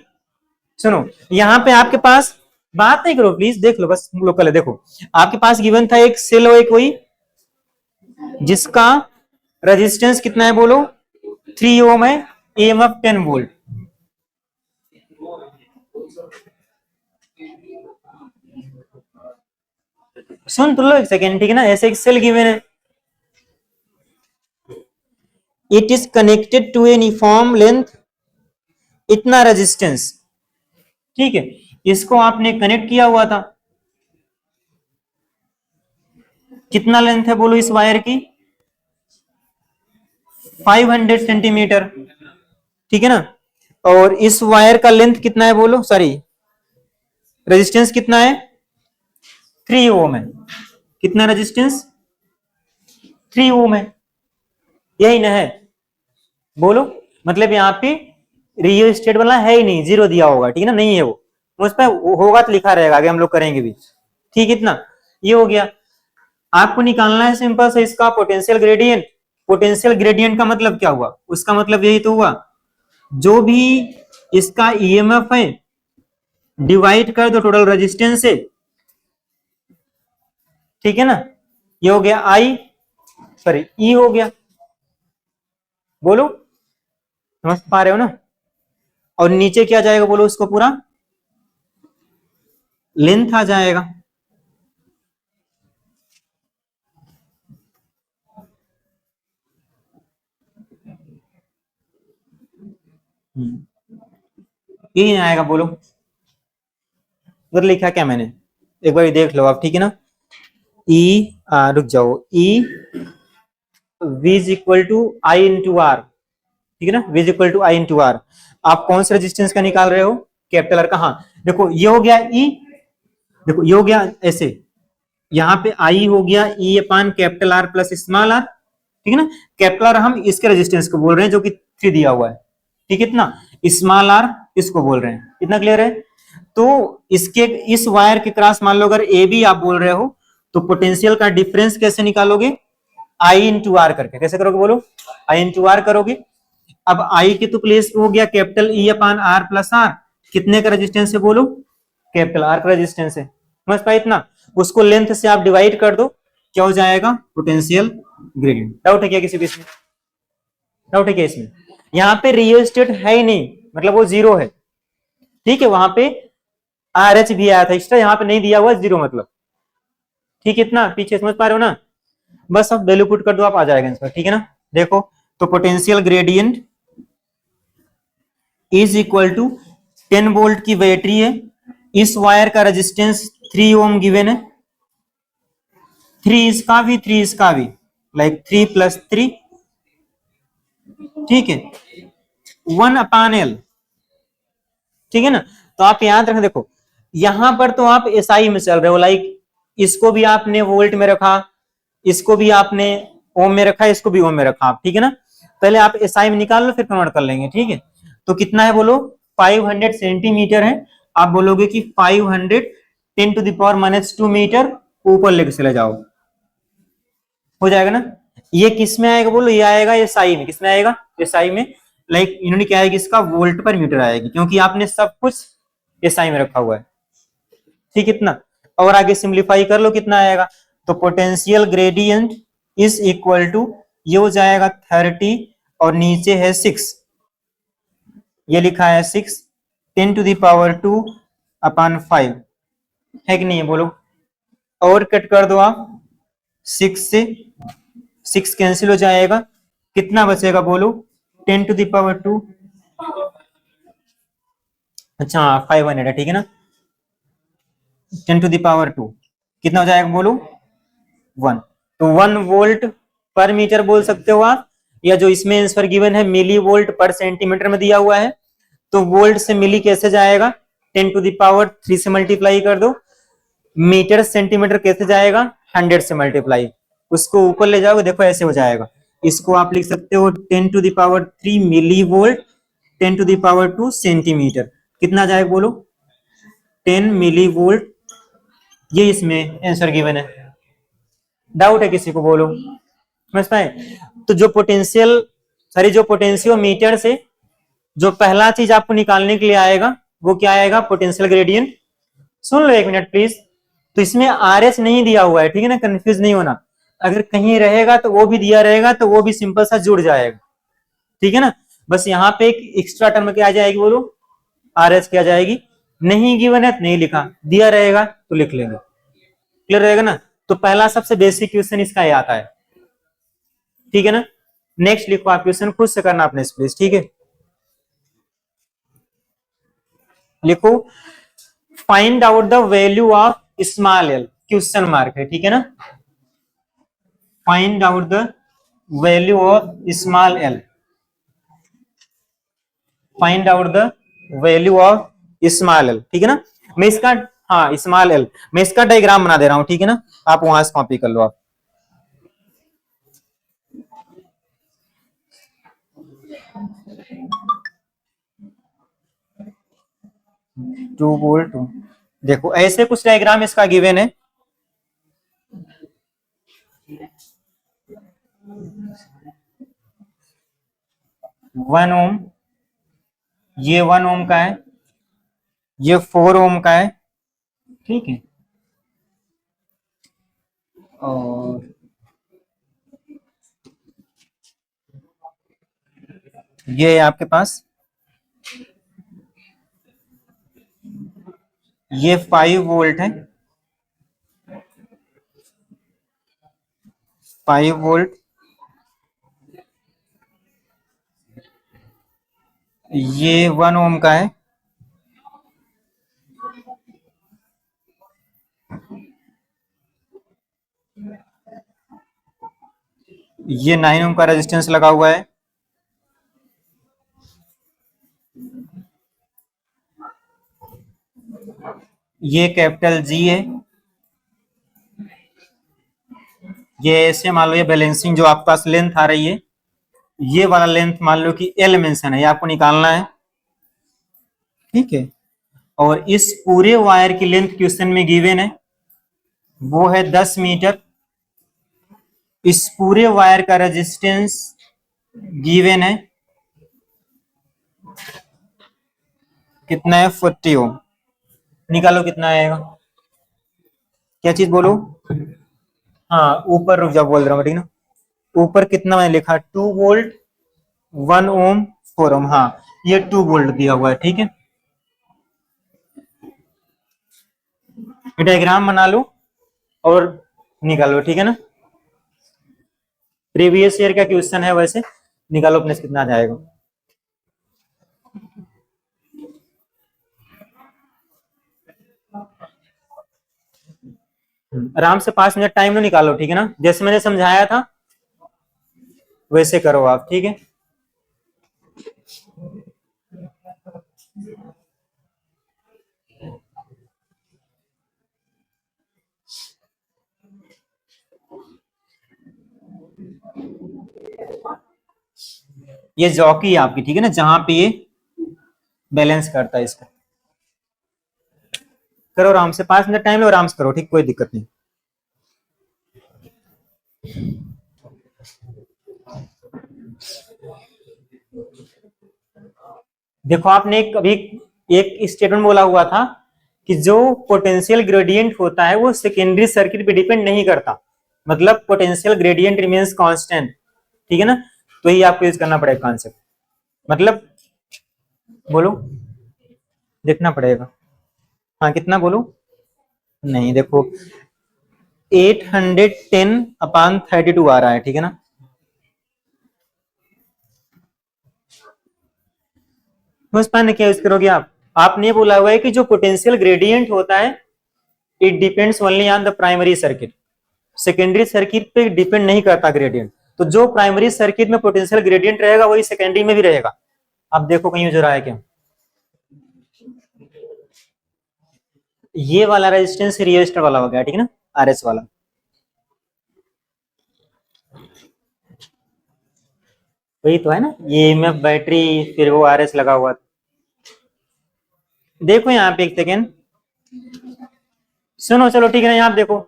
सुनो, यहाँ पे आपके पास बात नहीं करो प्लीज, देख लो बस लोकल है, देखो आपके पास गिवन था एक सेल और एक कोई, जिसका रेजिस्टेंस कितना है बोलो 3 ओम है, ईएमएफ 10 वोल्ट, सुन तो लो एक सेकेंड, ठीक है ना, ऐसे एक सेल गिवन है, it is connected to a uniform length, इतना रेजिस्टेंस, ठीक है, इसको आपने कनेक्ट किया हुआ था, कितना लेंथ है बोलो इस वायर की 500 सेंटीमीटर, ठीक है ना, और इस वायर का लेंथ कितना है बोलो, सॉरी रेजिस्टेंस कितना है 3 ओम है, कितना रेजिस्टेंस 3 ओम है, यही ना है, बोलो, मतलब यहाँ पे रियो स्टेट वाला है ही नहीं, जीरो दिया होगा, ठीक है ना, नहीं है वो, उस पर होगा तो लिखा रहेगा, आगे हम लोग करेंगे भी, ठीक, इतना ये हो गया, आपको निकालना है सिंपल से इसका पोटेंशियल ग्रेडियंट, पोटेंशियल ग्रेडियंट का मतलब क्या हुआ, उसका मतलब यही तो हुआ, जो भी इसका ईएमएफ है डिवाइड कर दो टोटल रेजिस्टेंस से, ठीक है ना, ये हो गया आई, सॉरी ई हो गया, बोलो समझ पा रहे हो ना, और नीचे क्या जाएगा बोलो, उसको पूरा लेंथ आ जाएगा, यही आएगा बोलो, उधर लिखा क्या मैंने, एक बार देख लो आप, ठीक है ना, ई रुक जाओ, E V is equal to I into R, ठीक है ना, V is equal to I into R, आप कौन से रेजिस्टेंस का निकाल रहे हो, कैपिटल आर का, हाँ देखो ये हो गया ई, देखो ये हो गया ऐसे, यहाँ पे आई हो गया E upon capital R plus small R, ठीक है ना, कैपिटल आर हम इसके रेजिस्टेंस को बोल रहे हैं जो कि 3 दिया हुआ है, ठीक है, इतना स्मॉल आर इसको बोल रहे हैं, इतना क्लियर है, तो इसके इस वायर के क्रॉस मान लो अगर ए बी आप बोल रहे हो, तो पोटेंशियल का डिफरेंस कैसे निकालोगे, आई इंटू आर करके, कैसे करोगे बोलो, आई इंटू आर करोगे, अब आई के तो प्लेस हो गया capital E upon R plus R, कितने का रेजिस्टेंस है बोलो, कैपिटल आर का रेजिस्टेंस है, समझ पाए इतना, उसको लेंथ से आप डिवाइड कर दो, क्या हो जाएगा, पोटेंशियल ग्रेडियंट। डाउट है क्या किसी भी इसमें? डाउट है क्या इसमें? यहाँ पे रियोस्टेट है ही नहीं, मतलब वो जीरो है, ठीक है। वहां पे आर एच भी आया था एक्स्ट्रा, यहाँ पे नहीं दिया हुआ, जीरो मतलब, ठीक है। इतना पीछे समझ पा रहे हो ना? बस अब वैल्यू पुट कर दो, आप आ जाएगा आंसर, ठीक है ना। देखो, तो potential gradient is equal to 10 volt की बैटरी है, इस वायर का रेजिस्टेंस 3 ओम गिवन है, 3 इसका भी 3 इसका भी, लाइक 3 + 3, ठीक है, 1/L, ठीक है ना। तो आप याद रखें, देखो यहां पर तो आप एसआई में चल रहे हो, लाइक इसको भी आपने वोल्ट में रखा, इसको भी आपने ओम में रखा, इसको भी ओम में रखा आप, ठीक है ना। पहले आप एसआई में निकाल लो, फिर कन्वर्ट कर लेंगे, ठीक है। तो कितना है बोलो, 500 सेंटीमीटर है। आप बोलोगे कि 500 10⁻⁻² मीटर, ऊपर लेके चले जाओ, हो जाएगा ना। ये किस में आएगा बोलो, ये आएगा एसआई में। किस में आएगा? एसआई में। लाइक यूनिट क्या आएगी इसका, वोल्ट पर मीटर आएगी, क्योंकि आपने सब कुछ एसआई में रखा हुआ है, ठीक। इतना और आगे सिंप्लीफाई कर लो, कितना आएगा। तो potential gradient is equal to, ये हो जाएगा 30 और नीचे है 6, ये लिखा है 6 10⁻²/5, है कि नहीं है बोलो। और कट कर दो आप, 6 से 6 कैंसिल हो जाएगा, कितना बचेगा बोलो, 10⁻², अच्छा 500 है, ठीक है ना। 10⁻², कितना हो जाएगा बोलो, 1। तो 1 वोल्ट पर मीटर बोल सकते हो आप, या जो इसमें आंसर गिवन है मिली वोल्ट पर सेंटीमीटर में दिया हुआ है, तो वोल्ट से मिली कैसे जाएगा, 10⁻³ से मल्टीप्लाई कर दो। मीटर सेंटीमीटर कैसे जाएगा, 100 से मल्टीप्लाई, उसको ऊपर ले जाओगे, देखो ऐसे हो जाएगा। इसको आप लिख सकते हो 10⁻³ मिली वोल्ट, 10⁻² सेंटीमीटर, कितना जाएगा बोलो, 10 मिली वोल्ट। ये इसमें आंसर गिवन है। डाउट है किसी को बोलो, समझ पाए। तो जो पोटेंशियल, सॉरी जो पोटेंशियोमीटर से जो पहला चीज आपको निकालने के लिए आएगा, वो क्या आएगा, पोटेंशियल ग्रेडियंट। सुन लो एक मिनट प्लीज। तो इसमें आर एच नहीं दिया हुआ है, ठीक है ना, कंफ्यूज नहीं होना। अगर कहीं रहेगा तो वो भी दिया रहेगा, तो वो भी सिंपल सा जुड़ जाएगा, ठीक है ना। बस यहाँ पे एक एक्स्ट्रा टर्म क्या आ जाएगी बोलो, आर एच क्या जाएगी। नहीं गिवन है तो नहीं लिखा, दिया रहेगा तो लिख लेंगे, क्लियर रहेगा ना। तो पहला सबसे बेसिक क्वेश्चन इसका ही आता है, ठीक है ना। नेक्स्ट लिखो आप, क्वेश्चन खुद से करना अपने प्लीज, ठीक है। लिखो, find out the value of small L, question mark है, ठीक है ना। Find out the value of small L, find out the value of small L, ठीक है ना। मैं इसका, हाँ स्मॉल एल, मैं इसका डायग्राम बना दे रहा हूं, ठीक है ना, आप वहां से कॉपी कर लो आप। 2 वोल्ट, देखो ऐसे कुछ डायग्राम इसका गिवन है। वन ओम, ये 1 ओम का है, ये 4 ओम का है, ठीक है। और ये है आपके पास, ये 5 वोल्ट है, 5 वोल्ट। ये 1 ओम का है, ये 9 ओम का रेजिस्टेंस लगा हुआ है, ये कैपिटल जी है। ये ऐसे मान लो, ये बैलेंसिंग जो आपके पास लेंथ आ रही है, ये वाला लेंथ मान लो कि एल मेंशन है, ये आपको निकालना है, ठीक है। और इस पूरे वायर की लेंथ क्वेश्चन में गिवन है, वो है 10 मीटर। इस पूरे वायर का रेजिस्टेंस गिवन है, कितना है, 40 ओम। निकालो कितना आएगा, क्या चीज बोलो, हाँ ऊपर रुक जा, बोल रहा हूँ ठीक ना। ऊपर कितना मैंने लिखा, 2 वोल्ट 1 ओम 4 ओम, हाँ ये 2 वोल्ट दिया हुआ है, ठीक है। डायग्राम बना लो और निकालो, ठीक है ना। प्रीवियस ईयर का क्वेश्चन है वैसे, निकालो अपने से कितना आ जाएगा। आराम से 5 मिनट टाइम लो, निकालो, ठीक है ना। जैसे मैंने समझाया था वैसे करो आप, ठीक है। ये जॉकी है आपकी, ठीक है ना, जहां पे ये बैलेंस करता है इसका। करो आराम से, 5 मिनट टाइम लो, आराम से करो, ठीक, कोई दिक्कत नहीं। देखो आपने एक अभी एक स्टेटमेंट बोला हुआ था कि जो पोटेंशियल ग्रेडियंट होता है वो सेकेंडरी सर्किट पे डिपेंड नहीं करता, मतलब पोटेंशियल ग्रेडियंट रिमेन्स कांस्टेंट, ठीक है ना। तो ये आपको यूज करना पड़ेगा कॉन्सेप्ट, मतलब बोलो, देखना पड़ेगा। हाँ कितना बोलो, नहीं देखो 810/32 आ रहा है, ठीक है ना। बस पाने क्या यूज करोगे आप, आपने बोला हुआ है कि जो पोटेंशियल ग्रेडियंट होता है it depends only on the primary circuit, secondary circuit पे डिपेंड नहीं करता ग्रेडियंट। तो जो प्राइमरी सर्किट में पोटेंशियल ग्रेडियंट रहेगा वही सेकेंडरी में भी रहेगा। आप देखो कहीं यूज हो रहा है क्या, ये वाला रेजिस्टेंस रियोस्टर वाला हो गया, ठीक है ना, आरएस वाला। वही तो है ना, ये एमएफ बैटरी फिर वो आरएस लगा हुआ। देखो यहाँ पे एक सेकेंड, सुनो, चलो ठीक है ना, यहाँ देखो,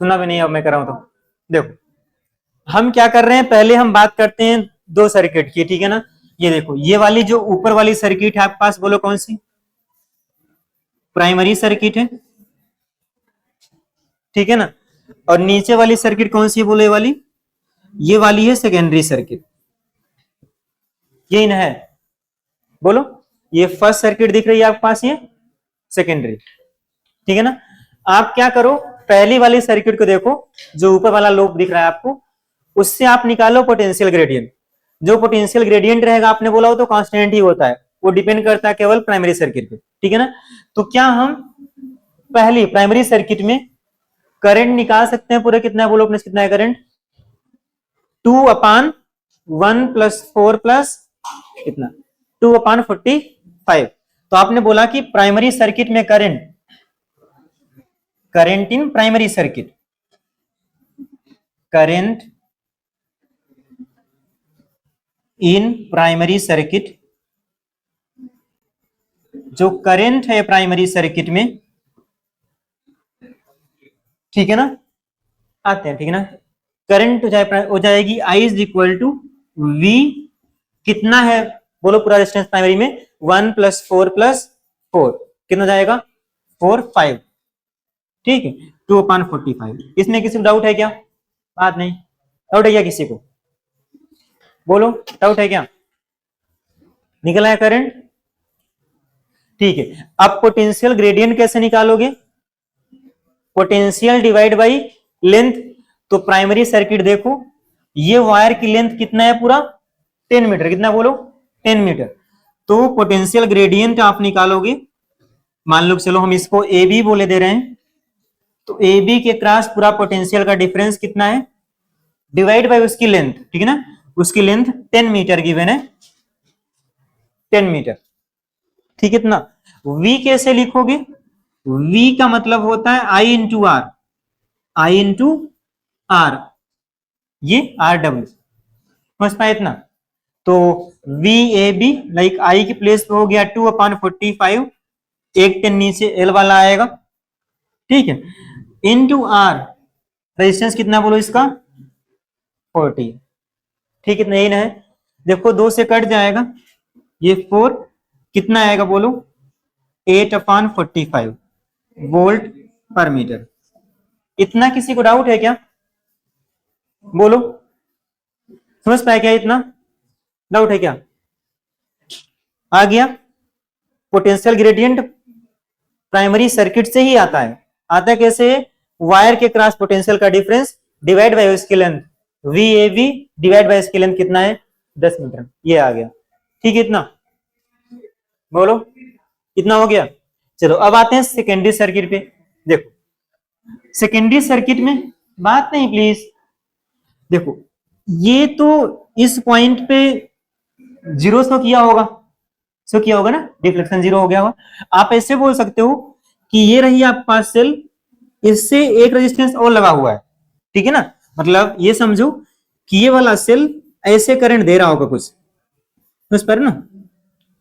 सुना भी नहीं अब मैं कर रहा हूं तो देखो। हम क्या कर रहे हैं, पहले हम बात करते हैं दो सर्किट की, ठीक है ना। ये देखो, ये वाली जो ऊपर वाली सर्किट है आपके पास, बोलो कौन सी, प्राइमरी सर्किट है, ठीक है ना। और नीचे वाली सर्किट कौन सी है, बोलो ये वाली है सेकेंडरी सर्किट, यही ना है, बोलो। ये फर्स्ट सर्किट दिख रही है आपके पास, ये सेकेंडरी, ठीक है ना। आप क्या करो, पहली वाली सर्किट को देखो, जो ऊपर वाला लूप दिख रहा है आपको, उससे आप निकालो पोटेंशियल ग्रेडियंट। जो पोटेंशियल ग्रेडियंट रहेगा आपने बोला वो तो कांस्टेंट ही होता है, वो डिपेंड करता है केवल प्राइमरी सर्किट पे, ठीक है ना। तो क्या हम पहली प्राइमरी सर्किट में करंट निकाल सकते हैं पूरे, कितना है बोलो अपने, कितना है करंट, 2/1 + 4 प्लस कितना, 2/45। तो आपने बोला कि प्राइमरी सर्किट में current in primary circuit, current in primary circuit, जो करंट है प्राइमरी सर्किट में, ठीक है ना, आते हैं, ठीक है ना। करंट हो जाएगी I is equal to V, कितना है बोलो पूरा रेजिस्टेंस प्राइमरी में, 1 + 4 + 4, कितना जाएगा 4 5, ठीक है, 2/45। इसमें किसी को डाउट है क्या, बात नहीं, डाउट है क्या किसी को, बोलो डाउट है क्या, निकला है करंट, ठीक है। अब पोटेंशियल ग्रेडियंट कैसे निकालोगे, पोटेंशियल डिवाइड बाई लेंथ। तो प्राइमरी सर्किट देखो, ये वायर की लेंथ कितना है पूरा 10 मीटर, कितना बोलो 10 मीटर। तो पोटेंशियल ग्रेडियंट आप निकालोगे, मान लो चलो हम इसको ए बी बोले दे रहे हैं, तो ए बी के क्रॉस पूरा पोटेंशियल का डिफरेंस कितना है, डिवाइड बाय उसकी लेंथ, ठीक है ना, उसकी लेंथ 10 मीटर गिवन है, 10 मीटर, ठीक है। इतना V कैसे लिखोगे, V का मतलब होता है I into R, I into R, ये आर डब्ल्यू, समझ पाए इतना। तो V A B like I की प्लेस पे हो गया 2/45, एक 10 नीचे एल वाला आएगा, ठीक है, इंटू आर, रेजिस्टेंस कितना बोलो इसका 40, ठीक है, नहीं है, देखो 2 से कट जाएगा, ये 4, कितना आएगा बोलो 8/45 वोल्ट पर मीटर, इतना किसी को डाउट है क्या? बोलो, समझ पाया क्या? इतना डाउट है क्या? आ गया? पोटेंशियल ग्रेडियंट प्राइमरी सर्किट से ही आता है। आता है कैसे? वायर के क्रॉस पोटेंशियल का डिफरेंस डिवाइड बाय उसकी length, V A V divide by इसकी लेंथ कितना है? 10 मीटर। ये आ गया। ठीक है, इतना बोलो, इतना हो गया। चलो अब आते हैं सेकेंडरी सर्किट पे। देखो सेकेंडरी सर्किट में बात नहीं प्लीज, देखो ये तो इस पॉइंट पे जीरो शो किया होगा, शो किया होगा ना, डिफ्लेक्शन जीरो हो गया होगा। आप ऐसे बोल सकते हो कि ये रही आपके पास सेल, इससे एक रेजिस्टेंस और लगा हुआ है, ठीक है ना। मतलब ये समझो कि ये वाला सेल ऐसे करंट दे रहा होगा कुछ, उस पर ना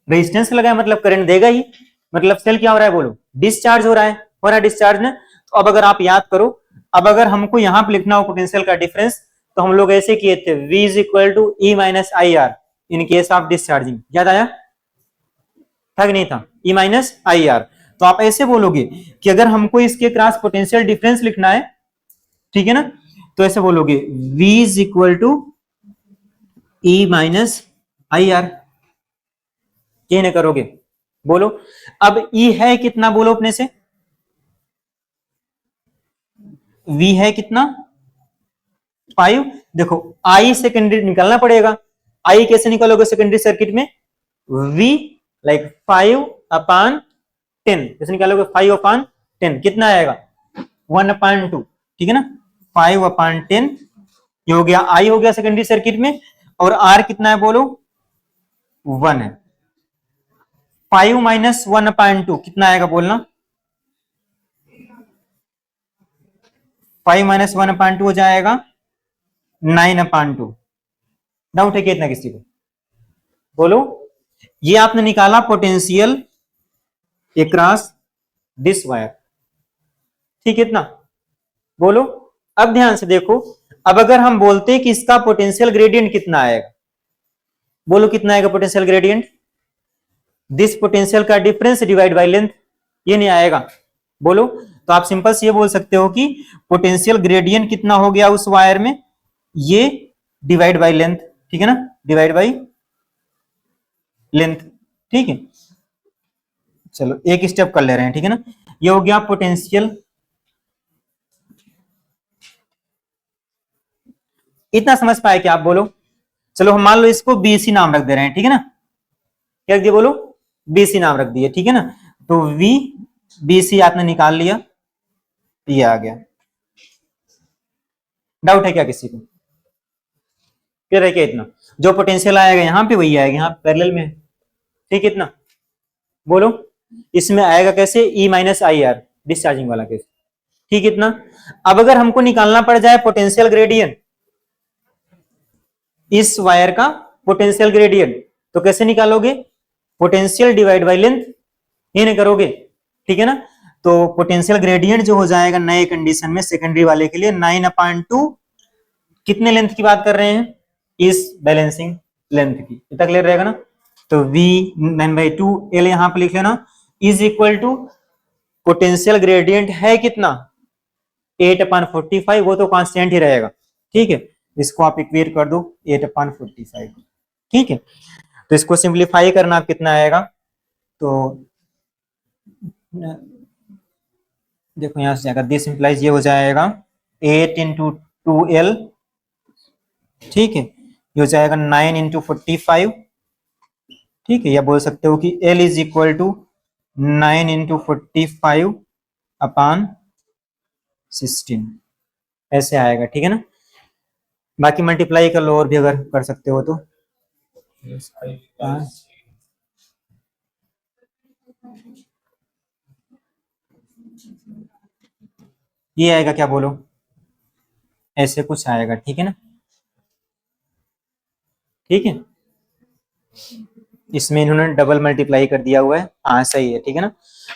रेजिस्टेंस लगाया मतलब करंट देगा ही, मतलब सेल क्या हो रहा है बोलो? डिस्चार्ज हो रहा है, हो रहा है डिस्चार्ज ना। तो अब अगर आप याद करो, अब अगर हमको यहां पे लिखना हो पोटेंशियल का डिफरेंस, तो हम लोग ऐसे किए थे, V is equal to E minus I R in case of discharging. याद आया था कि नहीं था? E minus I R. तो आप ऐसे बोलोगे कि अगर हमको इसके क्रॉस पोटेंशियल डिफरेंस लिखना है, ठीक है ना, तो ऐसे बोलोगे V is equal to E minus I R, ये ना करोगे। बोलो अब E है कितना, बोलो अपने से। V है कितना? 5। देखो I सेकेंडरी निकालना पड़ेगा। I कैसे निकालोगे सेकेंडरी सर्किट में? V लाइक 5/10, कैसे निकालोगे? 5/10 कितना आएगा? 1/2, ठीक है ना। 5/10 ये हो गया, I हो गया सेकेंडरी सर्किट में। और R कितना है बोलो? 1 है। 5 माइनस 1/2 कितना आएगा बोलना? 5 माइनस 1/2 हो जाएगा 9/2। डाउट है क्या इतना किसी को? बोलो, ये आपने निकाला पोटेंशियल अक्रॉस दिस वायर, ठीक है इतना। बोलो अब ध्यान से देखो, अब अगर हम बोलते हैं कि इसका पोटेंशियल ग्रेडियंट कितना आएगा, बोलो कितना आएगा पोटेंशियल ग्रेडियंट? दिस पोटेंशियल का डिफरेंस डिवाइड बाय लेंथ, ये नहीं आएगा। बोलो, तो आप सिंपल से ये बोल सकते हो कि पोटेंशियल ग्रेडियंट कितना हो गया उस वायर में, ये डिवाइड बाय लेंथ, ठीक है ना, डिवाइड बाय लेंथ, ठीक है। चलो एक स्टेप कर ले रहे हैं, ठीक है ना। ये हो गया पोटेंशियल, इतना समझ पाए क्या आप? बोलो। चलो हम मान लो इसको बीसी नाम रख दे रहे हैं, ठीक है ना। क्या रख दिया बोलो? बीसी नाम रख दिए, ठीक है ना। तो वी बीसी आपने निकाल लिया, ये आ गया। डाउट है क्या किसी को? क्लियर है क्या इतना? जो पोटेंशियल आएगा यहाँ पे वही आएगा यहाँ पैरेलल में, ठीक है इतना। बोलो इसमें आएगा कैसे? ई माइनस आई आर, डिस्चार्जिंग वाला केस, ठीक इतना। अब अगर हमको निकालना पड़ जाए पोटेंशियल ग्रेडियंट, इस वायर का पोटेंशियल ग्रेडियंट, तो कैसे निकालोगे? पोटेंशियल डिवाइड बाय लेंथ, ये नहीं करोगे, ठीक है ना। तो पोटेंशियल ग्रेडियंट जो हो जाएगा नए कंडीशन में सेकेंडरी वाले के लिए 9/2, कितने लेंथ की बात कर रहे हैं? इस बैलेंसिंग लेंथ की, इतना क्लियर रहेगा ना। तो V 9/2 L यहां पे लिख लेना, is equal to potential gradient है कितना? 8/45, वो तो कांस्टेंट ही रहेगा, ठीक है। इसको आप इक्वेट कर दो 8/45, ठीक है। तो इसको सिंप्लीफाई करना आप कितना आएगा? तो देखो यहां से जाएगा, दिस इंप्लाइज ये हो जाएगा 8 × 2L, ठीक है। ये हो जाएगा 9 × 45, ठीक है। या बोल सकते हो कि L इज इक्वल टू 9 × 45/16, ऐसे आएगा, ठीक है ना। बाकी मल्टीप्लाई कर लो और भी अगर कर सकते हो तो। ये आएगा क्या बोलो? ऐसे कुछ आएगा, ठीक है ना, ठीक है। इसमें इन्होंने डबल मल्टीप्लाई कर दिया हुआ है, हाँ सही है, ठीक है ना।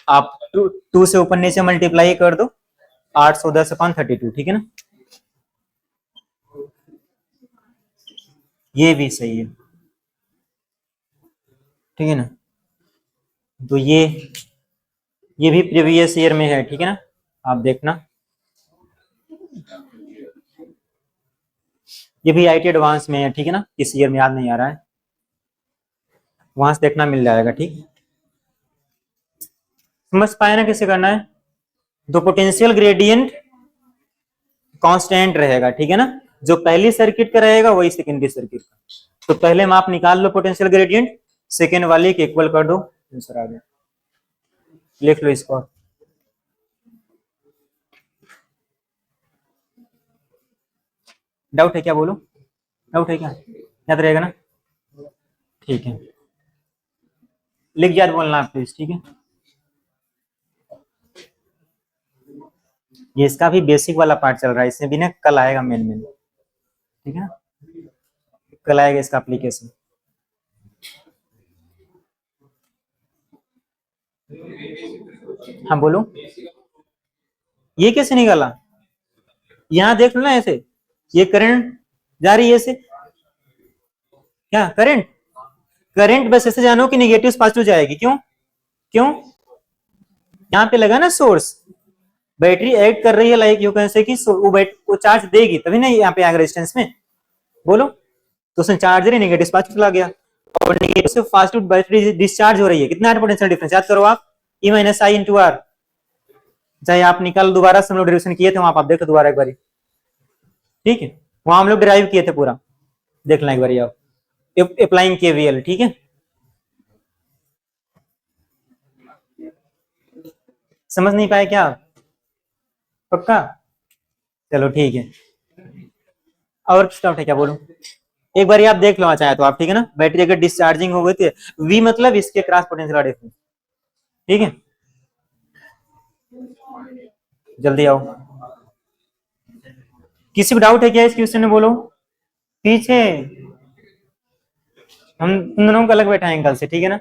आप 2 से ऊपर नीचे मल्टीप्लाई कर दो, 810/32, ठीक है ना। ये भी सही है, ठीक है ना। तो ये भी प्रीवियस ईयर में है, ठीक है ना, आप देखना। ये भी आईटी एडवांस में है, ठीक है ना, इस ईयर में याद नहीं आ रहा है, वहां से देखना मिल जाएगा। ठीक, समझ पाए ना कैसे करना है। तो पोटेंशियल ग्रेडियंट कांस्टेंट रहेगा, ठीक है ना, जो पहली सर्किट का रहेगा वही सेकेंडरी सर्किट का। तो पहले माप निकाल लो पोटेंशियल ग्रेडियंट, सेकेंड वाले के इक्वल कर दो, आंसर आ गया। लिख लो इसको। डाउट है क्या, बोलो, डाउट है क्या, याद रहेगा ना, ठीक है, लिख याद बोलना आप प्लीज, ठीक है। ये इसका भी बेसिक वाला पार्ट चल रहा है, इसमें भी ना कल आएगा मेन, ठीक है ना, कल आएगा इसका एप्लीकेशन। हाँ बोलो, ये कैसे निकाला, यहाँ देख लो ना ऐसे, ये करंट जा रही है ऐसे, क्या करंट, करंट बस ऐसे जानो कि निगेटिव पॉजिटिव जाएगी, क्यों क्यों, यहाँ पे लगा ना सोर्स, बैटरी ऐड कर रही है, लाइक यू कैन से कि वो चार्ज देगी तभी ना यहाँ पे आएगा रेजिस्टेंस में, बोलो। तो उसने चार्जर नेगेटिव पॉजिटिव चला गया, और नेगेटिव से पॉजिटिव बैटरी डिस्चार्ज हो रही है, कितना पोटेंशियल डिफरेंस याद करो आप, ई माइनस आई इंटू आर, चाहे आप निकल दोबारा से हम लोग डेरिवेशन किए थे वहां आप देखो दोबारा एक बार, ठीक है, वहां हम लोग डिराइव किए थे पूरा, देख लें एक बार आप, अप्लाइंग केवीएल, ठीक है, समझ नहीं पाए क्या, पक्का, चलो ठीक है, और कुछ डाउट है क्या, बोलो, एक बार आप देख लो चाहे तो आप, ठीक है ना, बैटरी अगर डिस्चार्जिंग हो गई थी, वी मतलब इसके क्रॉस पोटेंशियल डिफरेंस, ठीक है, जल्दी आओ, किसी को डाउट है क्या इस क्वेश्चन में, बोलो, पीछे हम तुम दोनों को अलग बैठाएंगे कल से, ठीक है ना,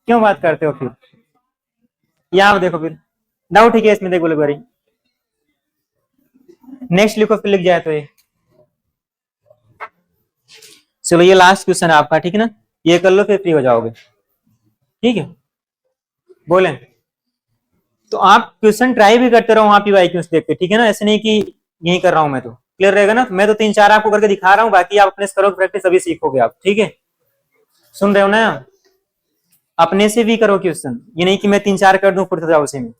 क्यों बात करते हो फिर, यहाँ देखो फिर, डाउट है क्या इसमें, देखो एक बारी, नेक्स्ट लिखो फिर लिख जाए तो ये, चलो ये लास्ट क्वेश्चन है आपका, ठीक है ना, ये कर लो फिर फ्री हो जाओगे, ठीक है, बोले, तो आप क्वेश्चन ट्राई भी करते रहो वहां पे वाई क्वेश्चन देखते, ठीक है ना, ऐसे नहीं कि यही कर रहा हूं मैं, तो क्लियर रहेगा ना, मैं तो 3-4 आपको करके दिखा रहा हूँ, बाकी आप अपने करो प्रैक्टिस, अभी सीखोगे आप, ठीक है, सुन रहे हो ना, अपने से भी करो क्वेश्चन, ये नहीं कि मैं 3-4 कर दूं फिर जाओ उसी में,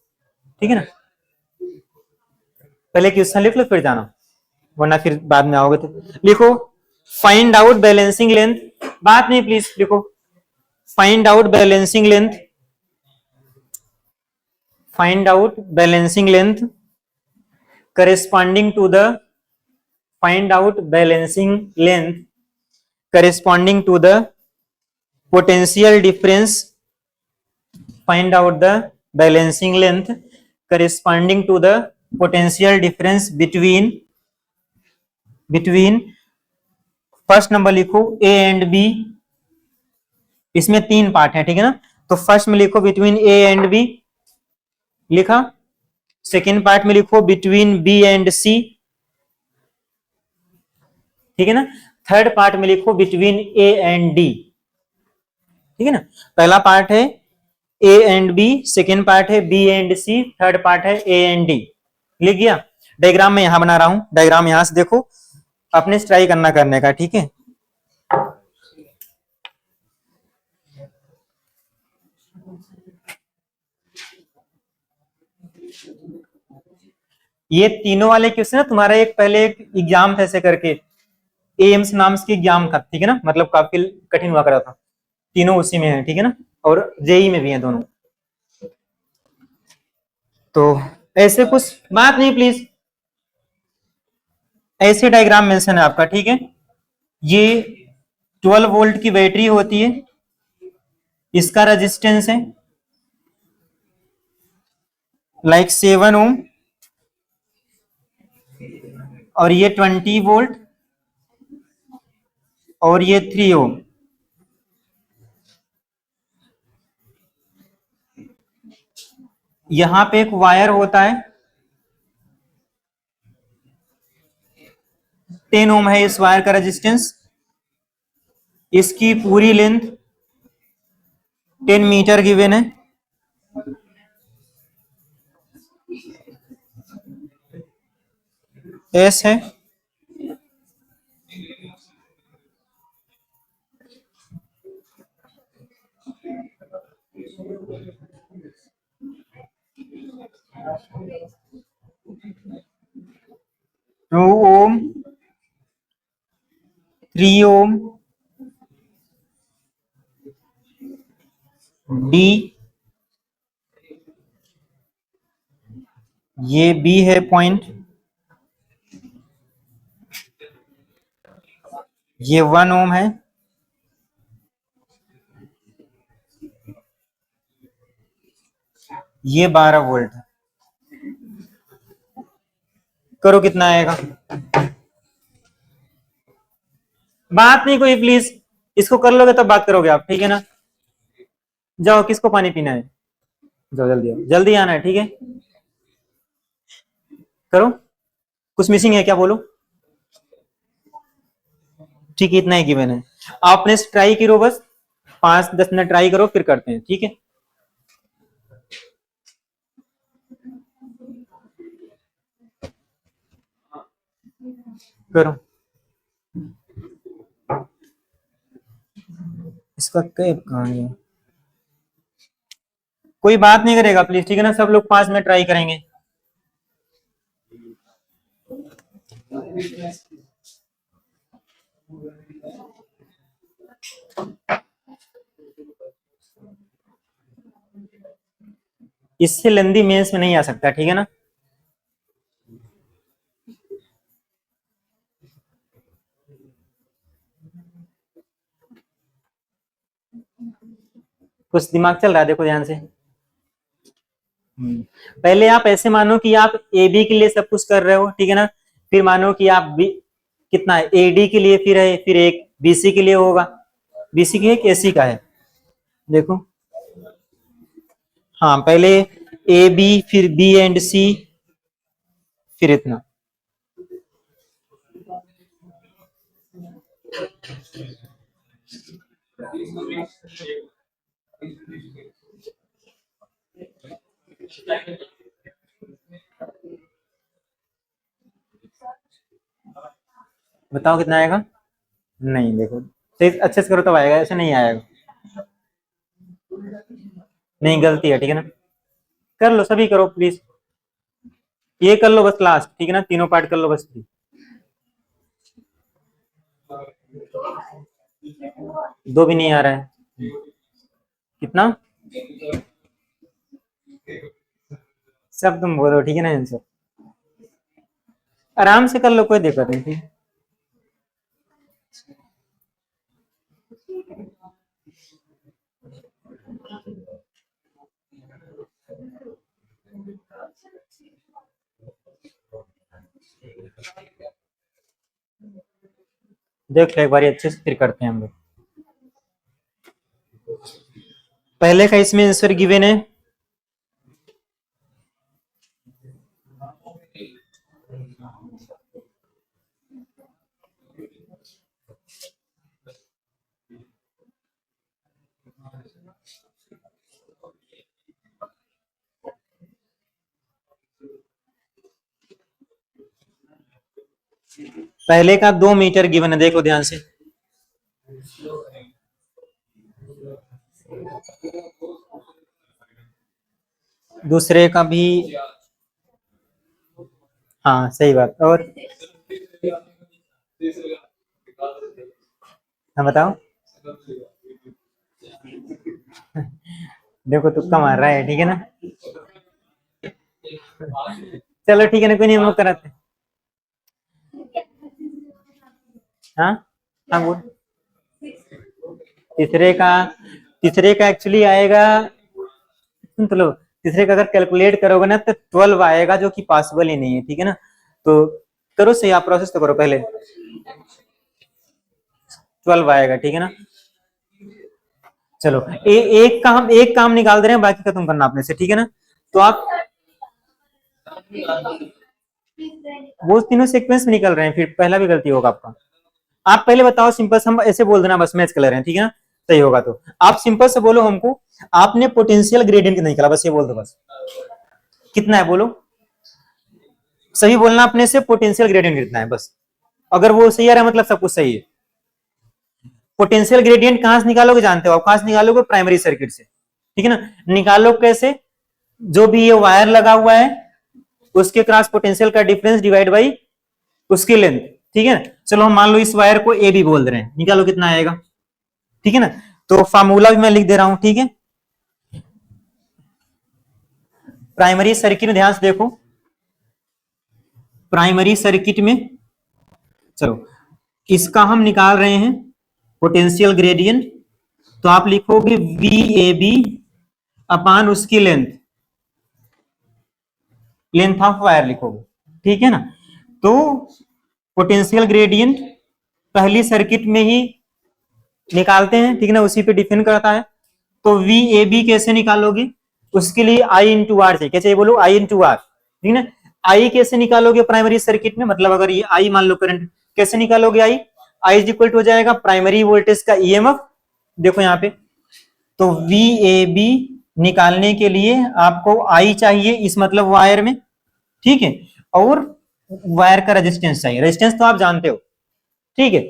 ठीक है ना, पहले क्वेश्चन लिख लो फिर जाना, वरना फिर बाद में आओगे तो लिखो, फाइंड आउट बैलेंसिंग लेंथ, बात नहीं प्लीज लिखो, find out balancing length, find out balancing length corresponding to the, find out balancing length corresponding to the potential difference, find out the balancing length corresponding to the potential difference between first number लिखो ए and B, इसमें 3 part है, ठीक है ना, तो first में लिखो between A and B, लिखा, सेकेंड पार्ट में लिखो बिटवीन बी एंड सी, ठीक है ना, थर्ड पार्ट में लिखो बिटवीन ए एंड डी, ठीक है ना, पहला पार्ट है A and B, second part है B and C, third part है ए एंड डी, लिख गया, डायग्राम में यहां बना रहा हूं, डायग्राम यहां से देखो, अपने ट्राई करने का, ठीक है, ये तीनों वाले क्वेश्चन ना तुम्हारा एक पहले एक एग्जाम था ऐसे करके, एम्स नाम के एग्जाम था, ठीक है ना, मतलब काफी कठिन हुआ करा था, तीनों उसी में है, ठीक है ना, और जेई में भी है दोनों, तो ऐसे कुछ बात नहीं प्लीज, ऐसे डायग्राम मेंशन है आपका, ठीक है, ये 12 वोल्ट की बैटरी होती है, इसका रेजिस्टेंस है लाइक 7 ओम, और ये 20 वोल्ट, और ये 3 ओम, यहां पे एक वायर होता है, 10 ओम है इस वायर का रेजिस्टेंस, इसकी पूरी लेंथ 10 मीटर गिवन है, एस है, टू ओम, 3 ओम, डी, ये बी है पॉइंट, ये 1 ओम है, ये 12 वोल्ट है। करो कितना आएगा। बात नहीं कोई, प्लीज इसको कर लोगे तब बात करोगे आप, ठीक है ना। जाओ, किसको पानी पीना है, जाओ जल्दी आओ, जल्दी आना है, ठीक है। करो, कुछ मिसिंग है क्या, बोलो। ठीक है, इतना ही गिवन है। आपने ट्राई करो, बस 5-10 मिनट ट्राई करो, फिर करते हैं, ठीक है। करो, इसका कैप कहाँ है। कोई बात नहीं करेगा प्लीज, ठीक है ना, सब लोग 5 मिनट ट्राई करेंगे। इससे लेंदी मेंस में नहीं आ सकता, ठीक है ना। कुछ दिमाग चल रहा है, देखो ध्यान से। पहले आप ऐसे मानो कि आप ए बी के लिए सब कुछ कर रहे हो, ठीक है ना। फिर मानो कि आप बी कितना है, ए डी के लिए फिर है, फिर एक बीसी के लिए होगा, बीसी की एक एसी का है, देखो। हाँ, पहले ए बी, फिर बी एंड सी, फिर इतना। बताओ कितना आएगा। नहीं, देखो सही अच्छे से करो तब आएगा, ऐसे नहीं आएगा। नहीं, गलती है, ठीक है ना। कर लो, सभी करो प्लीज, ये कर लो बस लास्ट, ठीक है ना, तीनों पार्ट कर लो बस। दो भी नहीं आ रहा है, कितना। सब तुम बोलो, ठीक है ना, आंसर आराम से कर लो, कोई दिक्कत नहीं, ठीक। देख लो एक बार अच्छे से, फिर करते हैं हम लोग। पहले का इसमें आंसर गिवन है, पहले का 2 मीटर गिवन है, देखो ध्यान से। दूसरे का भी, हाँ सही बात। और हाँ बताओ। देखो तुक्का मार रहा है, ठीक है ना। चलो ठीक है ना, कोई नहीं, हम लोग कराते हैं। हाँ हाँ बोल। तीसरे का, तीसरे का एक्चुअली आएगा, सुन तो लो, तीसरे का अगर कैलकुलेट करोगे ना तो 12 आएगा, जो कि पॉसिबल ही नहीं है, ठीक है ना। तो करो सही, आप प्रोसेस तो करो पहले। 12 आएगा, ठीक है ना। चलो एक काम निकाल दे रहे हैं, बाकी का तुम करना अपने से, ठीक है ना। तो आप वो तीनों सीक्वेंस में निकल रहे हैं, फिर पहला भी गलती होगा आपका। आप पहले बताओ सिंपल, हम ऐसे बोल देना बस, मैच कर रहे हैं, ठीक है ना। सही होगा तो आप सिंपल से बोलो हमको, आपने पोटेंशियल ग्रेडियंट नहीं निकाला, बस ये बोल दो बस। कितना है बोलो। सही बोलना अपने से पोटेंशियल ग्रेडियंट कितना है बस। अगर वो सही आ रहा है मतलब सब कुछ सही है। पोटेंशियल ग्रेडियंट कहां से निकालोगे जानते हो आप, कहां से निकालोगे? प्राइमरी सर्किट से, ठीक है ना। निकालो कैसे? जो भी ये वायर लगा हुआ है उसके क्रॉस पोटेंशियल का डिफरेंस डिवाइड बाई उसकी लेंथ, ठीक है। चलो हम मान लो इस वायर को ए बी बोल दे रहे हैं, निकालो कितना आएगा, ठीक है ना। तो फार्मूला भी मैं लिख दे रहा हूं, ठीक है। प्राइमरी सर्किट में ध्यान से देखो, प्राइमरी सर्किट में चलो इसका हम निकाल रहे हैं पोटेंशियल ग्रेडियंट, तो आप लिखोगे वी ए बी अपान उसकी लेंथ, लेंथ ऑफ वायर लिखोगे, ठीक है ना। तो पोटेंशियल ग्रेडियंट पहली सर्किट में ही निकालते हैं, ठीक है ना, उसी पे डिपेंड करता है। तो वी ए बी कैसे निकालोगे? उसके लिए आई इंटू आर चाहिए, क्या चाहिए बोलो? आई इंटू आर, ठीक है ना। आई कैसे निकालोगे प्राइमरी सर्किट में? मतलब अगर ये आई मान लो करंट, कैसे निकालोगे? आई आई इज इक्वल टू हो जाएगा प्राइमरी वोल्टेज का ईएमएफ, देखो यहाँ पे। तो वी ए बी निकालने के लिए आपको आई चाहिए इस मतलब वायर में, ठीक है, और वायर का रेजिस्टेंस चाहिए। रेजिस्टेंस तो आप जानते हो, ठीक है।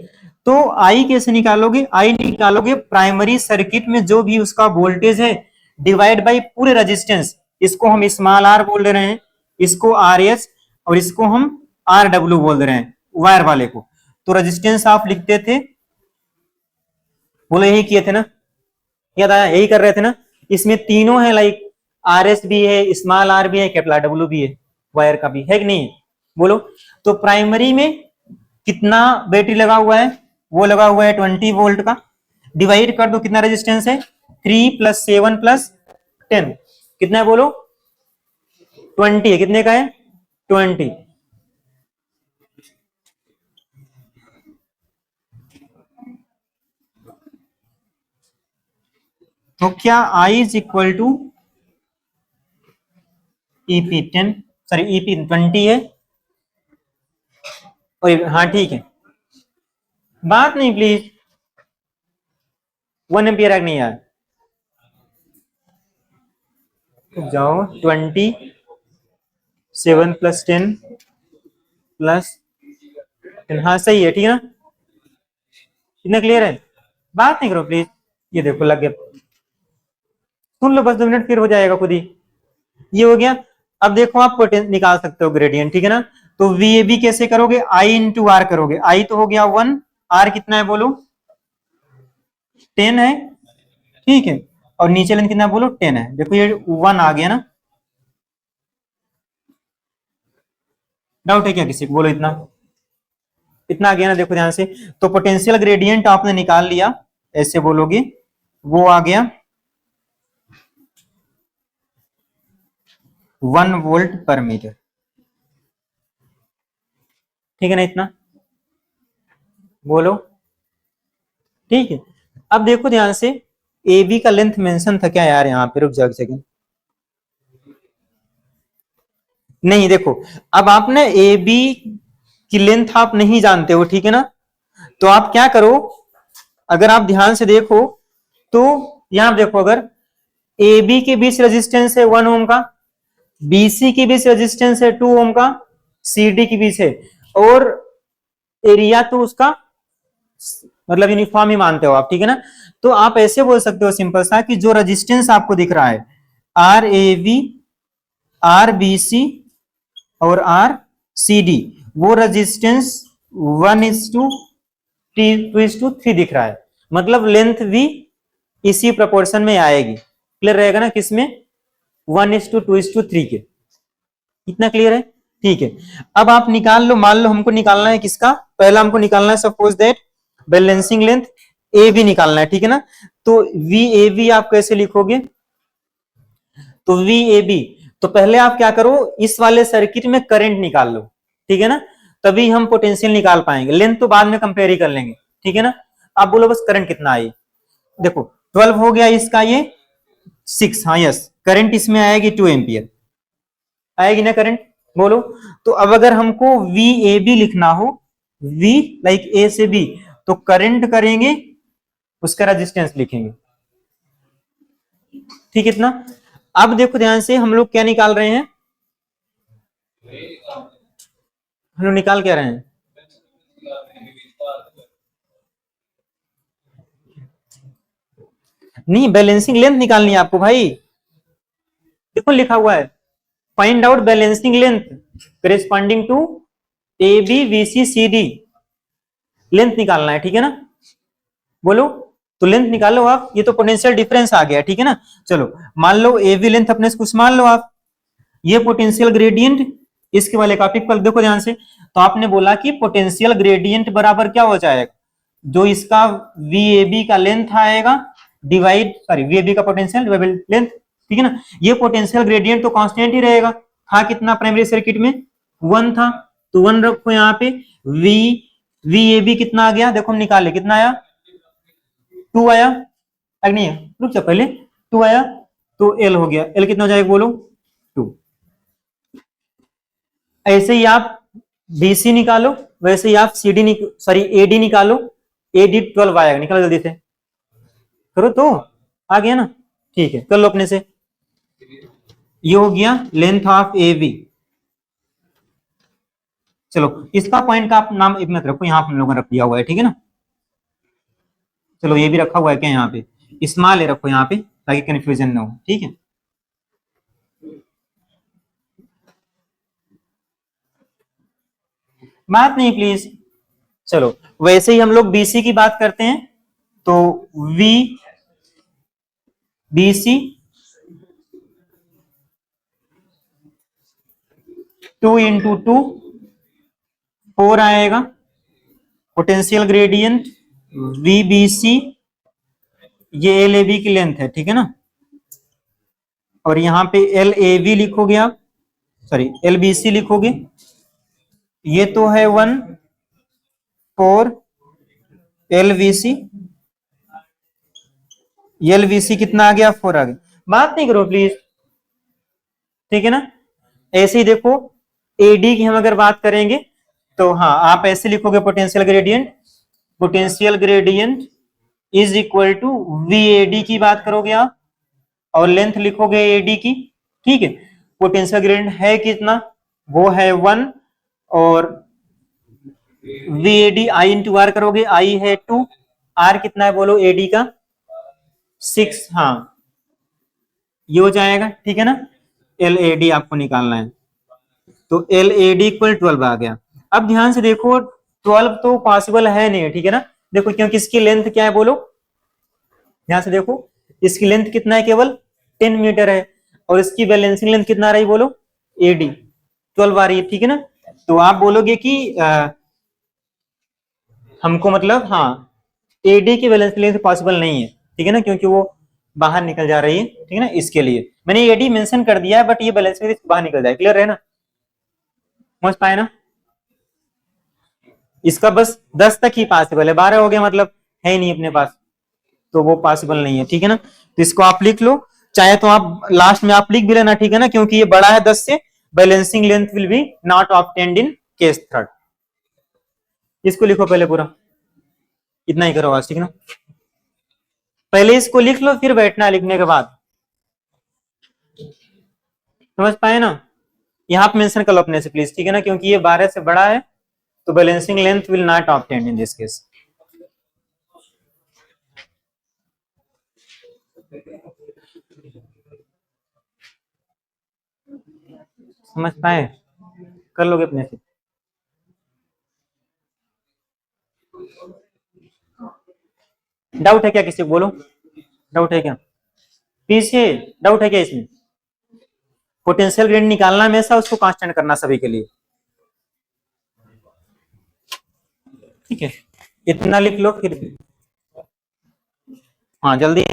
तो आई कैसे निकालोगे? आई निकालोगे प्राइमरी सर्किट में जो भी उसका वोल्टेज है डिवाइड बाई पूरे रेजिस्टेंस, इसको हम स्मॉल आर बोल रहे हैं, इसको आर एस, और इसको हम आर डब्ल्यू बोल रहे हैं वायर वाले को। तो रेजिस्टेंस आप लिखते थे, बोलो यही किए थे ना, याद आया? यही कर रहे थे ना। इसमें तीनों है, लाइक आर एस भी है, स्मॉल आर भी है, कैपिटल डब्ल्यू भी है, वायर का भी है कि नहीं? बोलो। तो प्राइमरी में कितना बैटरी लगा हुआ है? वो लगा हुआ है 20 वोल्ट का। डिवाइड कर दो, कितना रेजिस्टेंस है? 3 + 7 + 10, कितना है बोलो? 20 है। कितने का है? 20। तो क्या I is equal to EP 10, sorry EP 20 है, और हाँ ठीक है, बात नहीं प्लीज, 1 एम्पियर आग नहीं यार। तो जाओ 20 7 + 10 + 10, हाँ सही है, ठीक है ना। कितना क्लियर है? बात नहीं करो प्लीज। ये देखो लग गया, सुन लो बस 2 मिनट, फिर हो जाएगा खुद ही। ये हो गया। अब देखो आप निकाल सकते हो ग्रेडियंट, ठीक है ना। तो वी ए बी कैसे करोगे? आई इंटू आर करोगे। आई तो हो गया 1, आर कितना है बोलो? 10 है, ठीक है, और नीचे लेंथ कितना बोलो? 10 है। देखो ये 1 आ गया ना, डाउट है क्या किसी को? बोलो इतना, इतना आ गया ना, देखो ध्यान से। तो पोटेंशियल ग्रेडियंट आपने निकाल लिया, ऐसे बोलोगे, वो आ गया 1 वोल्ट पर मीटर, ठीक है ना, इतना बोलो, ठीक है। अब देखो ध्यान से, ए बी का लेंथ मेंशन था क्या यार यहाँ पे? रुक जाओ एक सेकंड, नहीं देखो, अब आप ना ए बी की लेंथ आप नहीं जानते हो, ठीक है ना। तो आप क्या करो, अगर आप ध्यान से देखो तो यहां देखो, अगर ए बी के बीच रेजिस्टेंस है 1 ओम का, बीसी के बीच रेजिस्टेंस है 2 ओम का, सी डी के बीच है, और एरिया तो उसका मतलब यूनिफॉर्म ही मानते हो आप, ठीक है ना। तो आप ऐसे बोल सकते हो सिंपल सा, कि जो रेजिस्टेंस आपको दिख रहा है R A B, R B C और आर सी डी, वो रेजिस्टेंस 1:2:3 दिख रहा है, मतलब लेंथ भी इसी प्रोपोर्शन में आएगी। क्लियर रहेगा ना? किसमें? 1:2:3 के। इतना क्लियर है? ठीक है। अब आप निकाल लो, मान लो हमको निकालना है किसका? पहला हमको निकालना है suppose that balancing length A B निकालना है, ठीक है ना। तो वी ए बी आप कैसे लिखोगे? तो वी ए बी, तो पहले आप क्या करो, इस वाले सर्किट में करंट निकाल लो, ठीक है ना, तभी हम पोटेंशियल निकाल पाएंगे। लेंथ तो बाद में कंपेयर ही कर लेंगे, ठीक है ना। आप बोलो बस करंट कितना आई, देखो 12 हो गया इसका, ये 6, हाँ यस, करंट इसमें आएगी 2 एम्पियर आएगी ना करंट, बोलो। तो अब अगर हमको वी ए बी लिखना हो, वी लाइक ए से बी, तो करंट करेंगे, उसका रेजिस्टेंस लिखेंगे, ठीक इतना। अब देखो ध्यान से, हम लोग क्या निकाल रहे हैं? हम लोग निकाल क्या रहे हैं? नहीं, बैलेंसिंग लेंथ निकालनी है आपको भाई। देखो लिखा हुआ है, find out balancing length corresponding to A B B C C D. Length निकालना है, ठीक है ना? बोलो। तो लेंथ निकालो आप, ये तो पोटेंशियल डिफरेंस आ गया, ठीक है ना? चलो मान लो ए बी लेंथ अपने से कुछ मान लो आप, ये पोटेंशियल ग्रेडियंट, इसके वाले टॉपिक पर देखो ध्यान से। तो आपने बोला कि पोटेंशियल ग्रेडियंट बराबर क्या हो जाएगा, जो इसका वी ए बी का लेंथ आएगा divide, sorry V A B का पोटेंशियल डिवाइड लेंथ, ठीक है ना? ये पोटेंशियल ग्रेडियंट तो कांस्टेंट ही रहेगा, था कितना प्राइमरी सर्किट में, 1 था, तो 1 रखो यहाँ पे। वी वी ए बी कितना आ गया, देखो हम निकाले, कितना आया, 2 आया, नहीं रुक जा पहले, 2 आया, तो एल हो गया, एल कितना हो जाएगा बोलो, 2। ऐसे ही आप बीसी निकालो, वैसे ही आप सीडी सॉरी एडी निकालो, एडी 12 आएगा, निकालो जल्दी से करो, तो आ गया ना, ठीक है कर लो अपने से। ये हो गया लेंथ ऑफ ए बी। चलो इसका पॉइंट का आप नाम एक मिनट रखो, यहाँ हम लोगों ने रख दिया हुआ है, ठीक है ना? चलो ये भी रखा हुआ है क्या यहाँ पे, स्मॉल ए रखो यहाँ पे ताकि कंफ्यूजन ना हो, ठीक है? बात नहीं प्लीज। चलो वैसे ही हम लोग बीसी की बात करते हैं, तो वी बीसी 2 इंटू 2 4 आएगा, potential gradient V B C, ये एल ए बी की लेंथ है, ठीक है ना? और यहाँ पे एल ए बी लिखोगे आप, सॉरी एल बी सी लिखोगे, ये तो है 1 4 एल वी सी, एल वी सी कितना आ गया, 4 आ गया। बात नहीं करो प्लीज, ठीक है ना? ऐसे ही देखो एडी की हम अगर बात करेंगे, तो हाँ आप ऐसे लिखोगे potential gradient, potential gradient is equal to V A D की बात करोगे आप, और लेंथ लिखोगे एडी की, ठीक है? पोटेंशियल ग्रेडियंट है कितना, वो है 1, और V A D I into R करोगे, आई है 2, आर कितना है बोलो एडी का, 6, हाँ ये हो जाएगा, ठीक है ना? एल ए डी आपको निकालना है, तो एल ए डी इक्वल 12 आ गया। अब ध्यान से देखो 12 तो पॉसिबल है नहीं, ठीक है ना? देखो क्योंकि इसकी लेंथ क्या है बोलो, ध्यान से देखो, इसकी लेंथ कितना है, केवल 10 मीटर है, और इसकी बैलेंसिंग लेंथ कितना आ रही बोलो, एडी 12 आ रही है, ठीक है ना? तो आप बोलोगे कि हमको मतलब हाँ एडी की बैलेंसिंग लेंथ पॉसिबल नहीं है, ठीक है ना? क्योंकि वो बाहर निकल जा रही है, ठीक है ना? इसके लिए मैंने एडी मेंशन कर दिया है, बट ये बैलेंसिंग लेंथ बाहर निकल जाए, क्लियर है ना? समझ पाए ना? इसका बस 10 तक ही पॉसिबल है, 12 हो गया मतलब है ही नहीं अपने पास, तो वो पॉसिबल नहीं है, ठीक है ना? तो इसको आप लिख लो, चाहे तो आप लास्ट में आप लिख भी लेना, ठीक है ना? क्योंकि ये बड़ा है 10 से, balancing length will be not obtained in case third. इसको लिखो पहले पूरा, इतना ही करो आज, ठीक है ना? पहले इसको लिख लो, फिर बैठना लिखने के बाद, समझ पाए ना? यहाँ पे मेंशन कर लो अपने से प्लीज, ठीक है ना? क्योंकि ये 12 से बड़ा है, तो balancing length will not obtained in this case. समझ पाए? कर लोगे अपने से? डाउट है क्या किसी को, बोलो डाउट है क्या, पीछे डाउट है क्या इसमें? पोटेंशियल ग्रेडियंट निकालना हमेशा, उसको कांस्टेंट करना सभी के लिए, ठीक है? इतना लिख लो फिर, हाँ जल्दी।